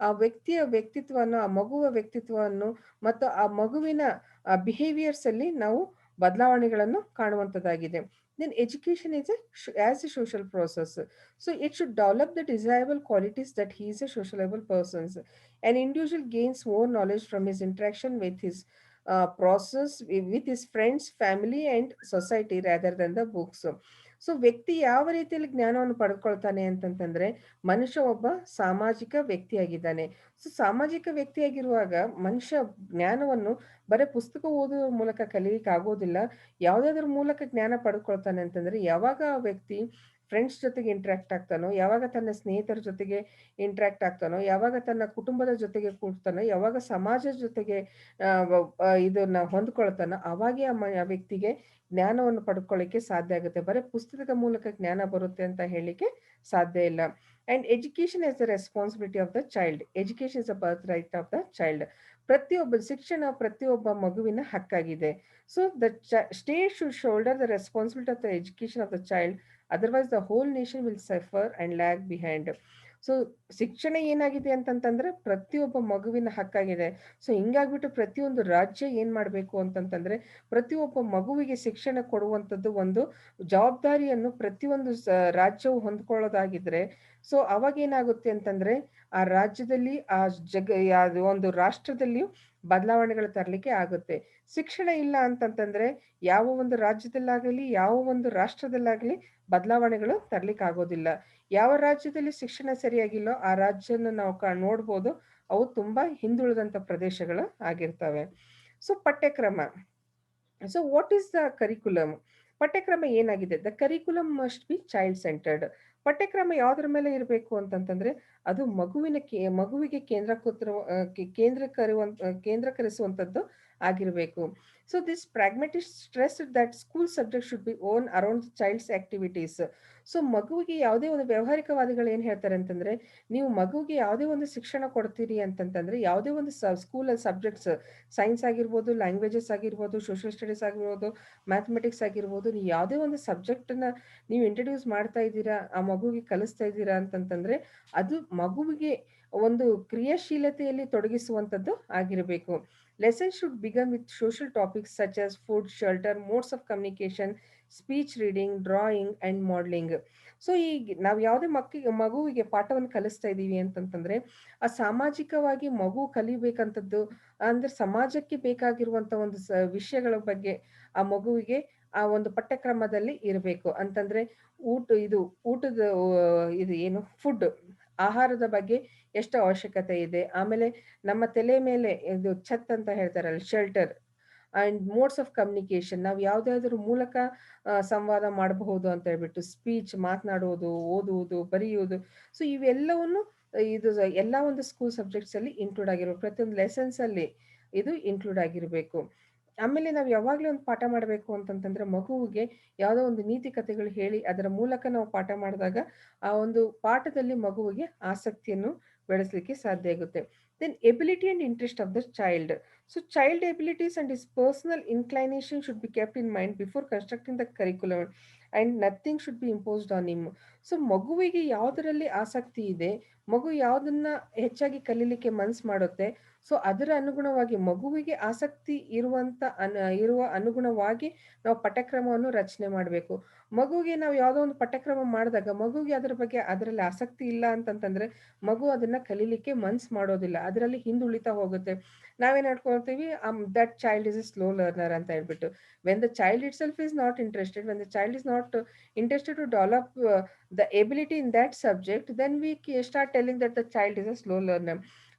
Speaker 1: ಆ ವ್ಯಕ್ತಿಯ ವ್ಯಕ್ತಿತ್ವವನ್ನು, ಆ ಮಗುವ ವ್ಯಕ್ತಿತ್ವವನ್ನು ಮತ್ತು ಆ ಮಗುವಿನ ಬಿಹೇವಿಯರ್ಸ್ ಅಲ್ಲಿ ನಾವು ಬದಲಾವಣೆಗಳನ್ನು ಕಾಣುವಂಥದ್ದಾಗಿದೆ. Then education is as a social process. So it should develop the desirable qualities that he is a sociable person. An individual gains more knowledge from his interaction with his process with his friends, family, and society rather than the books. So ವ್ಯಕ್ತಿ ಯಾವ ರೀತಿಯಲ್ಲಿ ಜ್ಞಾನವನ್ನು ಪಡೆದುಕೊಳ್ತಾನೆ ಅಂತಂತಂದ್ರೆ, ಮನುಷ್ಯ ಒಬ್ಬ ಸಾಮಾಜಿಕ ವ್ಯಕ್ತಿಯಾಗಿದ್ದಾನೆ. ಸೊ ಸಾಮಾಜಿಕ ವ್ಯಕ್ತಿಯಾಗಿರುವಾಗ ಮನುಷ್ಯ ಜ್ಞಾನವನ್ನು ಬರೀ ಪುಸ್ತಕ ಓದುವ ಮೂಲಕ ಕಲಿಯಲಿಕ್ಕೆ ಆಗೋದಿಲ್ಲ. ಯಾವುದಾದ್ರ ಮೂಲಕ ಜ್ಞಾನ ಪಡೆದುಕೊಳ್ತಾನೆ ಅಂತಂದ್ರೆ, ಯಾವಾಗ ಆ ವ್ಯಕ್ತಿ ಫ್ರೆಂಡ್ಸ್ ಜೊತೆಗೆ ಇಂಟ್ರಾಕ್ಟ್ ಆಗ್ತಾನೋ, ಯಾವಾಗ ತನ್ನ ಸ್ನೇಹಿತರ ಜೊತೆಗೆ ಇಂಟ್ರಾಕ್ಟ್ ಆಗ್ತಾನೋ, ಯಾವಾಗ ತನ್ನ ಕುಟುಂಬದ ಜೊತೆಗೆ ಕೂಡ್ತಾನೋ, ಯಾವಾಗ ಸಮಾಜದ ಜೊತೆಗೆ ಇದನ್ನ ಹೊಂದ್ಕೊಳ್ತಾನೋ, ಅವಾಗೆ ಆ ವ್ಯಕ್ತಿಗೆ ಜ್ಞಾನವನ್ನು ಪಡ್ಕೊಳ್ಳಿಕ್ಕೆ ಸಾಧ್ಯ ಆಗುತ್ತೆ. ಬರೀ ಪುಸ್ತಕದ ಮೂಲಕ ಜ್ಞಾನ ಬರುತ್ತೆ ಅಂತ ಹೇಳಲಿಕ್ಕೆ ಸಾಧ್ಯ ಇಲ್ಲ. And education is the responsibility of the child. Education is the birth right of the child. ಶಿಕ್ಷಣ ಪ್ರತಿಯೊಬ್ಬ ಮಗುವಿನ ಹಕ್ಕಾಗಿದೆ. So the state should shoulder the responsibility of the education of the child, otherwise the whole nation will suffer and lag behind. So ಶಿಕ್ಷಣ ಏನಾಗಿದೆ ಅಂತಂತಂದ್ರೆ ಪ್ರತಿಯೊಬ್ಬ ಮಗುವಿನ ಹಕ್ಕಾಗಿದೆ. ಸೊ ಹಿಂಗಾಗ್ಬಿಟ್ಟು ಪ್ರತಿಯೊಂದು ರಾಜ್ಯ ಏನ್ ಮಾಡ್ಬೇಕು ಅಂತಂತಂದ್ರೆ, ಪ್ರತಿಯೊಬ್ಬ ಮಗುವಿಗೆ ಶಿಕ್ಷಣ ಕೊಡುವಂಥದ್ದು ಒಂದು ಜವಾಬ್ದಾರಿಯನ್ನು ಪ್ರತಿಯೊಂದು ರಾಜ್ಯವು ಹೊಂದ್ಕೊಳ್ಳೋದಾಗಿದ್ರೆ, ಸೊ ಅವಾಗ ಏನಾಗುತ್ತೆ ಅಂತಂದ್ರೆ, ಆ ರಾಜ್ಯದಲ್ಲಿ ಒಂದು ರಾಷ್ಟ್ರದಲ್ಲಿಯೂ ಬದಲಾವಣೆಗಳು ತರಲಿಕ್ಕೆ ಆಗುತ್ತೆ. ಶಿಕ್ಷಣ ಇಲ್ಲ ಅಂತಂತಂದ್ರೆ ಯಾವ ಒಂದು ರಾಜ್ಯದಲ್ಲಾಗಲಿ, ಯಾವ ಒಂದು ರಾಷ್ಟ್ರದಲ್ಲಾಗಲಿ ಬದಲಾವಣೆಗಳು ತರ್ಲಿಕ್ಕೆ ಆಗೋದಿಲ್ಲ. ಯಾವ ರಾಜ್ಯದಲ್ಲಿ ಶಿಕ್ಷಣ ಸರಿಯಾಗಿಲ್ಲೋ ಆ ರಾಜ್ಯನ ನಾವು ನೋಡ್ಬೋದು, ಅವು ತುಂಬಾ ಹಿಂದುಳಿದಂತ ಪ್ರದೇಶಗಳು ಆಗಿರ್ತವೆ. ಸೊ ಪಠ್ಯಕ್ರಮ. So what is the curriculum? ಪಠ್ಯಕ್ರಮ ಏನಾಗಿದೆ? The curriculum must be child centred. ಪಠ್ಯಕ್ರಮ ಯಾವ್ದ್ರ ಮೇಲೆ ಇರಬೇಕು ಅಂತಂತಂದ್ರೆ, ಅದು ಮಗುವಿಗೆ ಕೇಂದ್ರೀಕರಿಸುವಂಥದ್ದು ಆಗಿರಬೇಕು. So this pragmatist stress that school subject should be own around the child's activities. So ಮಗುವಿಗೆ ಯಾವುದೇ ಒಂದು ವ್ಯಾವಹಾರಿಕವಾದಿಗಳು ಏನ್ ಹೇಳ್ತಾರೆ ಅಂತಂದ್ರೆ, ನೀವು ಮಗುವಿಗೆ ಯಾವುದೇ ಒಂದು ಶಿಕ್ಷಣ ಕೊಡ್ತೀರಿ ಅಂತಂತಂದ್ರೆ, ಯಾವುದೇ ಒಂದು ಸ್ಕೂಲ್ ಸಬ್ಜೆಕ್ಟ್ಸ್, ಸೈನ್ಸ್ ಆಗಿರ್ಬೋದು, ಲ್ಯಾಂಗ್ವೇಜಸ್ ಆಗಿರ್ಬೋದು, ಸೋಷಿಯಲ್ ಸ್ಟಡೀಸ್ ಆಗಿರ್ಬೋದು, ಮ್ಯಾಥಮೆಟಿಕ್ಸ್ ಆಗಿರ್ಬೋದು, ನೀವು ಯಾವುದೇ ಒಂದು ಸಬ್ಜೆಕ್ಟನ್ನ ನೀವು ಇಂಟ್ರಡ್ಯೂಸ್ ಮಾಡ್ತಾ ಇದ್ದೀರಾ, ಆ ಮಗುವಿಗೆ ಕಲಿಸ್ತಾ ಇದ್ದೀರಾ ಅಂತಂತಂದ್ರೆ, ಅದು ಮಗುವಿಗೆ ಒಂದು ಕ್ರಿಯಾಶೀಲತೆಯಲ್ಲಿ ತೊಡಗಿಸುವಂಥದ್ದು ಆಗಿರಬೇಕು. Lessons should begin with social topics such as food, shelter, modes of communication, speech reading, drawing and modelling. So ಈಗ ನಾವು ಯಾವುದೇ ಮಗುವಿಗೆ ಪಾಠವನ್ನು ಕಲಿಸ್ತಾ ಇದ್ದೀವಿ ಅಂತಂತಂದರೆ ಆ ಸಾಮಾಜಿಕವಾಗಿ ಮಗು ಕಲಿಬೇಕಂಥದ್ದು ಅಂದರೆ ಸಮಾಜಕ್ಕೆ ಬೇಕಾಗಿರುವಂಥ ಒಂದು ವಿಷಯಗಳ ಬಗ್ಗೆ ಆ ಮಗುವಿಗೆ ಆ ಒಂದು ಪಠ್ಯಕ್ರಮದಲ್ಲಿ ಇರಬೇಕು. ಅಂತಂದರೆ ಇದು ಊಟದ ಇದು ಏನು ಫುಡ್, ಆಹಾರದ ಬಗ್ಗೆ ಎಷ್ಟು ಅವಶ್ಯಕತೆ ಇದೆ. ಆಮೇಲೆ ನಮ್ಮ ತಲೆ ಮೇಲೆ ಇದು ಛತ್ ಅಂತ ಹೇಳ್ತಾರಲ್ಲ, shelter and modes of communication, ನಾವು ಯಾವುದಾದ್ರೂ ಮೂಲಕ ಸಂವಾದ ಮಾಡಬಹುದು ಅಂತ ಹೇಳ್ಬಿಟ್ಟು, ಸ್ಪೀಚ್ ಮಾತನಾಡುವುದು, ಓದುವುದು, ಬರೆಯುವುದು. ಸೊ ಇವೆಲ್ಲವನ್ನು ಇದು ಎಲ್ಲ ಒಂದು ಸ್ಕೂಲ್ ಸಬ್ಜೆಕ್ಟ್ಸಲ್ಲಿ ಇನ್ಕ್ಲೂಡ್ ಆಗಿರ್ಬೇಕು. ಪ್ರತಿಯೊಂದು ಲೆಸನ್ಸಲ್ಲಿ ಇದು ಇನ್ಕ್ಲೂಡ್ ಆಗಿರಬೇಕು. ಆಮೇಲೆ ನಾವು ಯಾವಾಗಲೂ ಒಂದು ಪಾಠ ಮಾಡಬೇಕು ಅಂತಂತಂದ್ರೆ ಮಗುವಿಗೆ ಯಾವುದೋ ಒಂದು ನೀತಿ ಕಥೆಗಳು ಹೇಳಿ ಅದರ ಮೂಲಕ ನಾವು ಪಾಠ ಮಾಡಿದಾಗ ಆ ಒಂದು ಪಾಠದಲ್ಲಿ ಮಗುವಿಗೆ ಆಸಕ್ತಿಯನ್ನು ಬೆಳೆಸಲಿಕ್ಕೆ ಸಾಧ್ಯ ಆಗುತ್ತೆ. Then ability and interest of the child. So child abilities and is personal inclination should be kept in mind before constructing the curriculum and nothing should be imposed on him. So ಮಗುವಿಗೆ ಯಾವುದರಲ್ಲಿ ಆಸಕ್ತಿ ಇದೆ, ಮಗು ಯಾವುದನ್ನ ಹೆಚ್ಚಾಗಿ ಕಲೀಲಿಕ್ಕೆ ಮನ್ಸು ಮಾಡುತ್ತೆ, ಸೊ ಅದರ ಅನುಗುಣವಾಗಿ ಮಗುವಿಗೆ ಆಸಕ್ತಿ ಇರುವ ಅನುಗುಣವಾಗಿ ನಾವು ಪಠ್ಯಕ್ರಮವನ್ನು ರಚನೆ ಮಾಡಬೇಕು. ಮಗುವಿಗೆ ನಾವು ಯಾವುದೋ ಒಂದು ಪಠ್ಯಕ್ರಮ ಮಾಡಿದಾಗ ಮಗುವಿಗೆ ಅದರ ಬಗ್ಗೆ ಅದರಲ್ಲಿ ಆಸಕ್ತಿ ಇಲ್ಲ ಅಂತಂತಂದ್ರೆ ಮಗು ಅದನ್ನ ಕಲೀಲಿಕ್ಕೆ ಮನ್ಸು ಮಾಡೋದಿಲ್ಲ, ಅದರಲ್ಲಿ ಹಿಂದುಳಿತಾ ಹೋಗುತ್ತೆ. ನಾವೇನ್ ಹೇಳ್ಕೊಳ್ತೀವಿ, that child is a slow learner ಅಂತ ಹೇಳ್ಬಿಟ್ಟು. When the child itself is not interested, when the child is not interested to develop the ability in that subject, then we start telling that the child is a slow learner.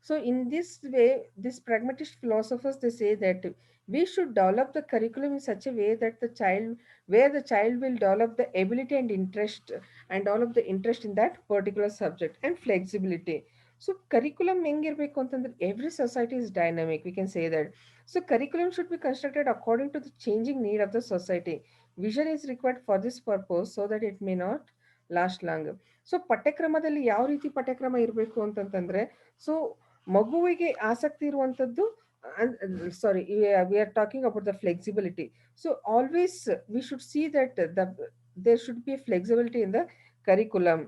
Speaker 1: So in this way, these pragmatist philosophers, they say that we should develop the curriculum in such a way that where the child will develop the ability and interest and develop the interest in that particular subject and flexibility. So curriculum ಹೆಂಗಿರ್ಬೇಕು ಅಂತಂದ್ರೆ, every society is dynamic, we can say that. So curriculum should be constructed according to the changing need of the society. Vision is required for this purpose so that it may not last long. So ಪಠ್ಯಕ್ರಮದಲ್ಲಿ ಯಾವ ರೀತಿ ಪಠ್ಯಕ್ರಮ ಇರಬೇಕು ಅಂತಂತಂದ್ರೆ, ಸೊ ಮಗುವಿಗೆ ಆಸಕ್ತಿ ಇರುವಂಥದ್ದು, sorry, we are talking about the flexibility. So always we should see that there should be flexibility in the curriculum.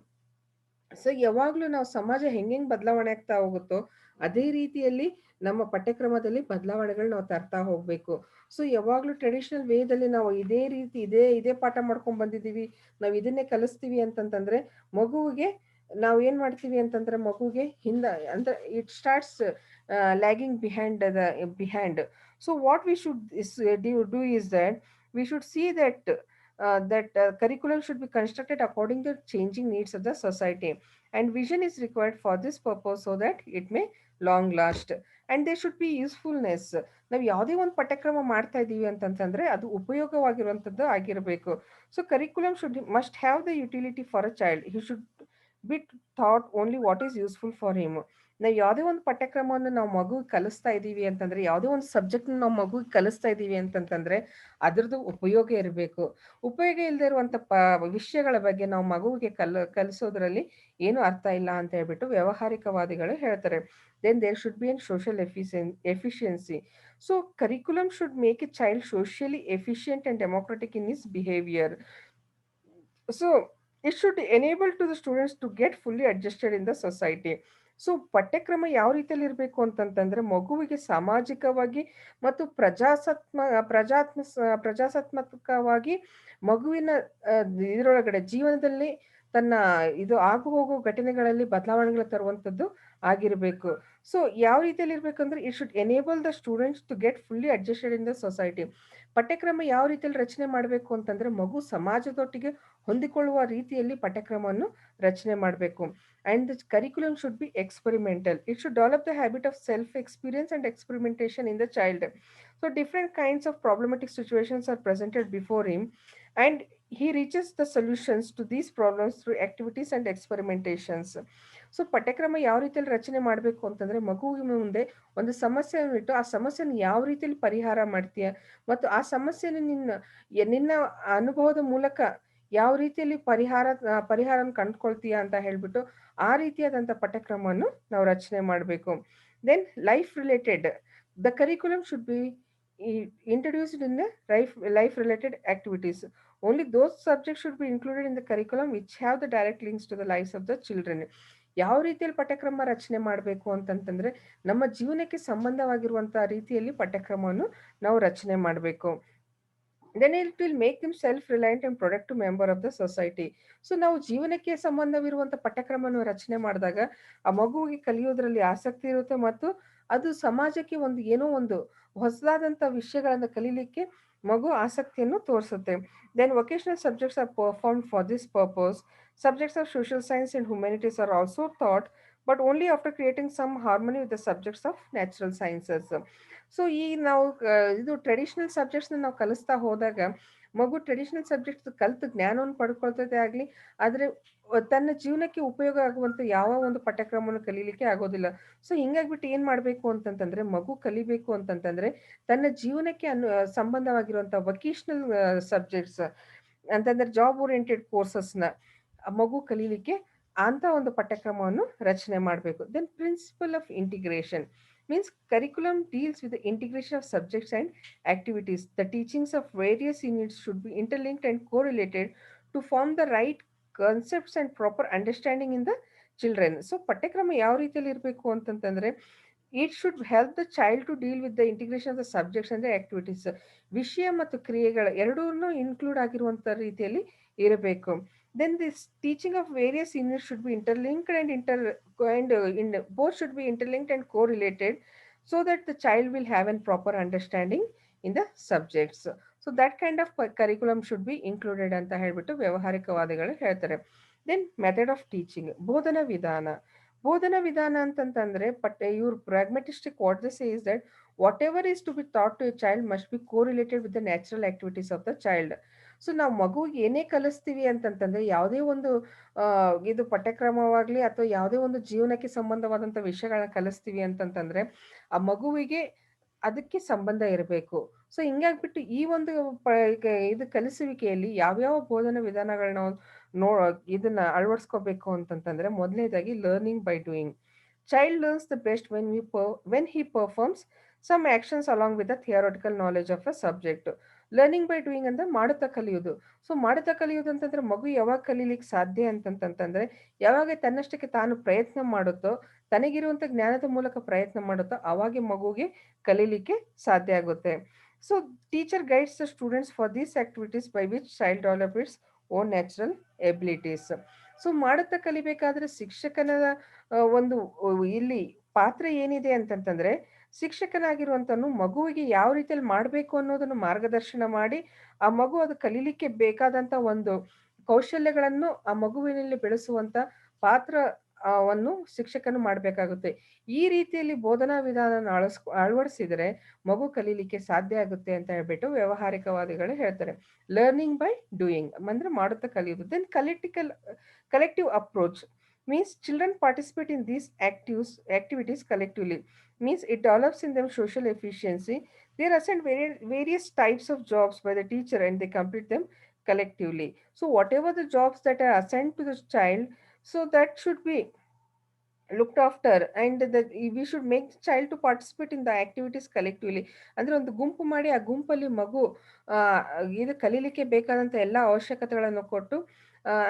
Speaker 1: So ಯಾವಾಗಲೂ ನಾವು ಸಮಾಜ ಹೆಂಗೆ ಬದಲಾವಣೆ ಆಗ್ತಾ ಹೋಗುತ್ತೋ ಅದೇ ರೀತಿಯಲ್ಲಿ ನಮ್ಮ ಪಠ್ಯಕ್ರಮದಲ್ಲಿ ಬದಲಾವಣೆಗಳು ನಾವು ತರ್ತಾ ಹೋಗಬೇಕು. ಸೊ ಯಾವಾಗಲೂ ಟ್ರೆಡಿಷನಲ್ ವೇದಲ್ಲಿ ನಾವು ಇದೇ ರೀತಿ ಇದೇ ಪಾಠ ಮಾಡ್ಕೊಂಡು ಬಂದಿದ್ದೀವಿ, ನಾವು ಇದನ್ನೇ ಕಲಿಸ್ತೀವಿ ಅಂತಂತಂದ್ರೆ ಮಗುವಿಗೆ ನಾವು ಏನು ಮಾಡ್ತೀವಿ ಅಂತಂದ್ರೆ ಮಗುವಿಗೆ ಅಂದ್ರೆ it starts lagging behind. So what we should do is that we should C that curriculum should be constructed according to changing needs of the society, and vision is required for this purpose so that it may long last, and there should be usefulness. ನಾವು ಯಾವುದೇ ಒಂದು ಪಠ್ಯಕ್ರಮ ಮಾಡ್ತಾ ಇದ್ದೀವಿ ಅಂತಂತಂದ್ರೆ ಅದು ಉಪಯೋಗವಾಗಿರುವಂಥದ್ದು ಆಗಿರಬೇಕು. So curriculum must have the utility for a child. He should be thought only what is useful for him. ನಾವು ಯಾವುದೇ ಒಂದು ಪಠ್ಯಕ್ರಮವನ್ನು ನಾವು ಮಗುವಿಗೆ ಕಲಿಸ್ತಾ ಇದ್ದೀವಿ ಅಂತಂದ್ರೆ, ಯಾವುದೇ ಒಂದು ಸಬ್ಜೆಕ್ಟ್ನ ನಾವು ಮಗುವಿಗೆ ಕಲಿಸ್ತಾ ಇದ್ದೀವಿ ಅಂತಂತಂದ್ರೆ ಅದ್ರದ್ದು ಉಪಯೋಗ ಇರಬೇಕು. ಉಪಯೋಗ ಇಲ್ಲದೆ ಇರುವಂಥ ವಿಷಯಗಳ ಬಗ್ಗೆ ನಾವು ಮಗುವಿಗೆ ಕಲಿಸೋದ್ರಲ್ಲಿ ಏನು ಅರ್ಥ ಇಲ್ಲ ಅಂತ ಹೇಳ್ಬಿಟ್ಟು ವ್ಯಾವಹಾರಿಕವಾದಿಗಳು ಹೇಳ್ತಾರೆ. Then there should be an social efficiency. So curriculum should make a child socially efficient and democratic in his behaviour. So it should enable to the students to get fully adjusted in the society. So ಪಠ್ಯಕ್ರಮ ಯಾವ ರೀತಿಯಲ್ಲಿ ಇರಬೇಕು ಅಂತಂತಂದ್ರೆ ಮಗುವಿಗೆ ಸಾಮಾಜಿಕವಾಗಿ ಮತ್ತು ಪ್ರಜಾಸತ್ಮಕವಾಗಿ ಮಗುವಿನ ಇದರೊಳಗಡೆ ಜೀವನದಲ್ಲಿ ತನ್ನ ಇದು ಆಗು ಹೋಗೋ ಘಟನೆಗಳಲ್ಲಿ ಬದಲಾವಣೆಗಳು ತರುವಂಥದ್ದು ಆಗಿರಬೇಕು. ಸೊ ಯಾವ ರೀತಿಯಲ್ಲಿ ಇರಬೇಕಂದ್ರೆ it should enable the students to get fully adjusted in the society. ಪಠ್ಯಕ್ರಮ ಯಾವ ರೀತಿಯಲ್ಲಿ ರಚನೆ ಮಾಡಬೇಕು ಅಂತಂದ್ರೆ ಮಗು ಸಮಾಜದೊಟ್ಟಿಗೆ ಹೊಂದಿಕೊಳ್ಳುವ ರೀತಿಯಲ್ಲಿ ಪಠ್ಯಕ್ರಮವನ್ನು ರಚನೆ ಮಾಡಬೇಕು. And the curriculum should be experimental. It should develop the habit of self-experience and experimentation in the child. So different kinds of problematic situations are presented before him, and he reaches the solutions to these problems through activities and experimentations. So ಪಠ್ಯಕ್ರಮ ಯಾವ ರೀತಿಯಲ್ಲಿ ರಚನೆ ಮಾಡಬೇಕು ಅಂತಂದ್ರೆ ಮಗುವಿನ ಮುಂದೆ ಒಂದು ಸಮಸ್ಯೆಯನ್ನು ಇಟ್ಟು ಆ ಸಮಸ್ಯೆನ ಯಾವ ರೀತಿಯಲ್ಲಿ ಪರಿಹಾರ ಮಾಡ್ತೀಯ ಮತ್ತು ಆ ಸಮಸ್ಯೆನ ನಿನ್ನ ಅನುಭವದ ಮೂಲಕ ಯಾವ ರೀತಿಯಲ್ಲಿ ಪರಿಹಾರನ ಕಂಡುಕೊಳ್ತೀಯ ಅಂತ ಹೇಳ್ಬಿಟ್ಟು ಆ ರೀತಿಯಾದಂಥ ಪಠ್ಯಕ್ರಮವನ್ನು ನಾವು ರಚನೆ ಮಾಡಬೇಕು. Then life related, the curriculum should be introduced in the life related activities. Only those subjects should be included in the curriculum which have the direct links to the lives of the children. ಯಾವ ರೀತಿಯಲ್ಲಿ ಪಠ್ಯಕ್ರಮ ರಚನೆ ಮಾಡಬೇಕು ಅಂತಂತಂದ್ರೆ, ನಮ್ಮ ಜೀವನಕ್ಕೆ ಸಂಬಂಧವಾಗಿರುವಂತಹ ರೀತಿಯಲ್ಲಿ ಪಠ್ಯಕ್ರಮವನ್ನು ನಾವು ರಚನೆ ಮಾಡಬೇಕು. Then it will make them self reliant and productive member of the society. So ನಾವು ಜೀವನಕ್ಕೆ ಸಂಬಂಧವಿರುವಂಥ ಪಠ್ಯಕ್ರಮವನ್ನು ರಚನೆ ಮಾಡಿದಾಗ ಆ ಮಗುವಿಗೆ ಕಲಿಯೋದ್ರಲ್ಲಿ ಆಸಕ್ತಿ ಇರುತ್ತೆ ಮತ್ತು ಅದು ಸಮಾಜಕ್ಕೆ ಒಂದು ಏನೋ ಒಂದು ಹೊಸದಾದಂಥ ವಿಷಯಗಳನ್ನು ಕಲೀಲಿಕ್ಕೆ ಮಗು ಆಸಕ್ತಿಯನ್ನು ತೋರಿಸುತ್ತೆ. Then vocational subjects are performed for this purpose. Subjects of social science and humanities are also thought, but only after creating some harmony with the subjects of natural sciences. So ಈ ನಾವು ಇದು ಟ್ರೆಡಿಷನಲ್ ಸಬ್ಜೆಕ್ಟ್ಸ್ನ ನಾವು ಕಲಿಸ್ತಾ ಹೋದಾಗ ಮಗು ಟ್ರೆಡಿಷನಲ್ ಸಬ್ಜೆಕ್ಟ್ಸ್ ಕಲ್ತು ಜ್ಞಾನವನ್ನು ಪಡ್ಕೊಳ್ತದೆ ಆಗಲಿ, ಆದರೆ ತನ್ನ ಜೀವನಕ್ಕೆ ಉಪಯೋಗ ಆಗುವಂಥ ಯಾವ ಒಂದು ಪಠ್ಯಕ್ರಮವನ್ನು ಕಲೀಲಿಕ್ಕೆ ಆಗೋದಿಲ್ಲ. ಸೊ ಹಿಂಗಾಗ್ಬಿಟ್ಟು ಏನು ಮಾಡಬೇಕು ಅಂತಂತಂದ್ರೆ, ಮಗು ಕಲಿಬೇಕು ಅಂತಂತಂದ್ರೆ ತನ್ನ ಜೀವನಕ್ಕೆ ಸಂಬಂಧವಾಗಿರುವಂಥ ವೊಕೇಶನಲ್ ಸಬ್ಜೆಕ್ಟ್ಸ್ ಅಂತಂದ್ರೆ ಜಾಬ್ ಓರಿಯೆಂಟೆಡ್ ಕೋರ್ಸಸ್ನ ಮಗು ಕಲೀಲಿಕ್ಕೆ ಅಂತ ಒಂದು ಪಠ್ಯಕ್ರಮವನ್ನು ರಚನೆ ಮಾಡಬೇಕು. Then principle of integration means curriculum deals with the integration of subjects and activities. The teachings of various units should be interlinked and correlated to form the right concepts and proper understanding in the children. So ಪಠ್ಯಕ್ರಮ ಯಾವ ರೀತಿಯಲ್ಲಿ ಇರಬೇಕು ಅಂತಂತಂದ್ರೆ, it should help the child to deal with the integration of the subjects and activities. ವಿಷಯ ಮತ್ತು ಕ್ರಿಯೆಗಳ ಎರಡೂ ಇನ್ಕ್ಲೂಡ್ ಆಗಿರುವಂಥ ರೀತಿಯಲ್ಲಿ ಇರಬೇಕು. Then this teaching of various units should be interlinked and both should be interlinked and correlated so that the child will have a proper understanding in the subjects. So that kind of curriculum should be included ಅಂತ ಹೇಳ್ಬಿಟ್ಟು ವ್ಯವಹಾರಿಕವಾದಿಗಳು ಹೇಳ್ತಾರೆ. ದೆನ್ ಮೆಥಡ್ ಆಫ್ ಟೀಚಿಂಗ್, ಬೋಧನಾ ವಿಧಾನ. ಬೋಧನಾ ವಿಧಾನ ಅಂತಂತಂದ್ರೆ ಇವ್ರ pragmatistic what they say is that whatever is to be taught to a child must be correlated with the natural activities of the child. So ನಾವು ಮಗುವಿಗೆ ಏನೇ ಕಲಿಸ್ತೀವಿ ಅಂತಂತಂದ್ರೆ, ಯಾವುದೇ ಒಂದು ಇದು ಪಠ್ಯಕ್ರಮವಾಗ್ಲಿ ಅಥವಾ ಯಾವುದೇ ಒಂದು ಜೀವನಕ್ಕೆ ಸಂಬಂಧವಾದಂಥ ವಿಷಯಗಳನ್ನ ಕಲಿಸ್ತೀವಿ ಅಂತಂತಂದ್ರೆ ಆ ಮಗುವಿಗೆ ಅದಕ್ಕೆ ಸಂಬಂಧ ಇರಬೇಕು. ಸೊ ಹಿಂಗಾಗ್ಬಿಟ್ಟು ಈ ಒಂದು ಇದು ಕಲಿಸುವಿಕೆಯಲ್ಲಿ ಯಾವ್ಯಾವ ಬೋಧನಾ ವಿಧಾನಗಳನ್ನ ನೋ ಇದನ್ನ ಅಳವಡಿಸ್ಕೋಬೇಕು ಅಂತಂತಂದ್ರೆ, ಮೊದಲನೇದಾಗಿ learning by doing. Child learns the best when he performs some actions along with the theoretical knowledge of a subject. Learning by doing ಅಂದ್ರೆ ಮಾಡುತ್ತಾ ಕಲಿಯೋದು. ಸೊ ಮಾಡುತ್ತಾ ಕಲಿಯೋದು ಅಂತಂದ್ರೆ ಮಗು ಯಾವಾಗ ಕಲೀಲಿಕ್ಕೆ ಸಾಧ್ಯ ಅಂತಂತಂದ್ರೆ, ಯಾವಾಗ ತನ್ನಷ್ಟಕ್ಕೆ ತಾನು ಪ್ರಯತ್ನ ಮಾಡುತ್ತೋ, ತನಗಿರುವಂಥ ಜ್ಞಾನದ ಮೂಲಕ ಪ್ರಯತ್ನ ಮಾಡುತ್ತೋ ಅವಾಗೆ ಮಗುಗೆ ಕಲೀಲಿಕ್ಕೆ ಸಾಧ್ಯ ಆಗುತ್ತೆ. So teacher guides the students for these activities by which child develop its own natural abilities. So ಮಾಡುತ್ತಾ ಕಲಿಬೇಕಾದ್ರೆ ಶಿಕ್ಷಕನ ಒಂದು ಇಲ್ಲಿ ಪಾತ್ರ ಏನಿದೆ ಅಂತಂತಂದ್ರೆ, ಶಿಕ್ಷಕನಾಗಿರುವಂತನು ಮಗುವಿಗೆ ಯಾವ ರೀತಿಯಲ್ಲಿ ಮಾಡಬೇಕು ಅನ್ನೋದನ್ನು ಮಾರ್ಗದರ್ಶನ ಮಾಡಿ ಆ ಮಗು ಅದು ಕಲೀಲಿಕ್ಕೆ ಬೇಕಾದಂತ ಒಂದು ಕೌಶಲ್ಯಗಳನ್ನು ಆ ಮಗುವಿನಲ್ಲಿ ಬೆಳೆಸುವಂತ ಪಾತ್ರ ವನ್ನು ಶಿಕ್ಷಕನು ಮಾಡಬೇಕಾಗುತ್ತೆ. ಈ ರೀತಿಯಲ್ಲಿ ಬೋಧನಾ ವಿಧಾನ ಅಳವಡಿಸಿದರೆ ಮಗು ಕಲೀಲಿಕ್ಕೆ ಸಾಧ್ಯ ಆಗುತ್ತೆ ಅಂತ ಹೇಳ್ಬಿಟ್ಟು ವ್ಯವಹಾರಿಕವಾದಿಗಳು ಹೇಳ್ತಾರೆ. ಲರ್ನಿಂಗ್ ಬೈ ಡೂಯಿಂಗ್ ಅಂದ್ರೆ ಮಾಡುತ್ತಾ ಕಲಿಯೋದು. Then collective approach means children participate in these activities collectively, means it develops in them social efficiency. They are assigned various types of jobs by the teacher and they complete them collectively. So whatever the jobs that are assigned to the child, so that should be looked after and that we should make the child to participate in the activities collectively. ಅಂದ್ರೆ ಒಂದು ಗುಂಪು ಮಾಡಿ ಆ ಗುಂಪಲ್ಲಿ ಮಗು ಆ ಇದು ಕಲೀಲಿಕ್ಕೆ ಬೇಕಾದಂತ ಎಲ್ಲ ಅವಶ್ಯಕತೆಗಳನ್ನು ಕೊಟ್ಟು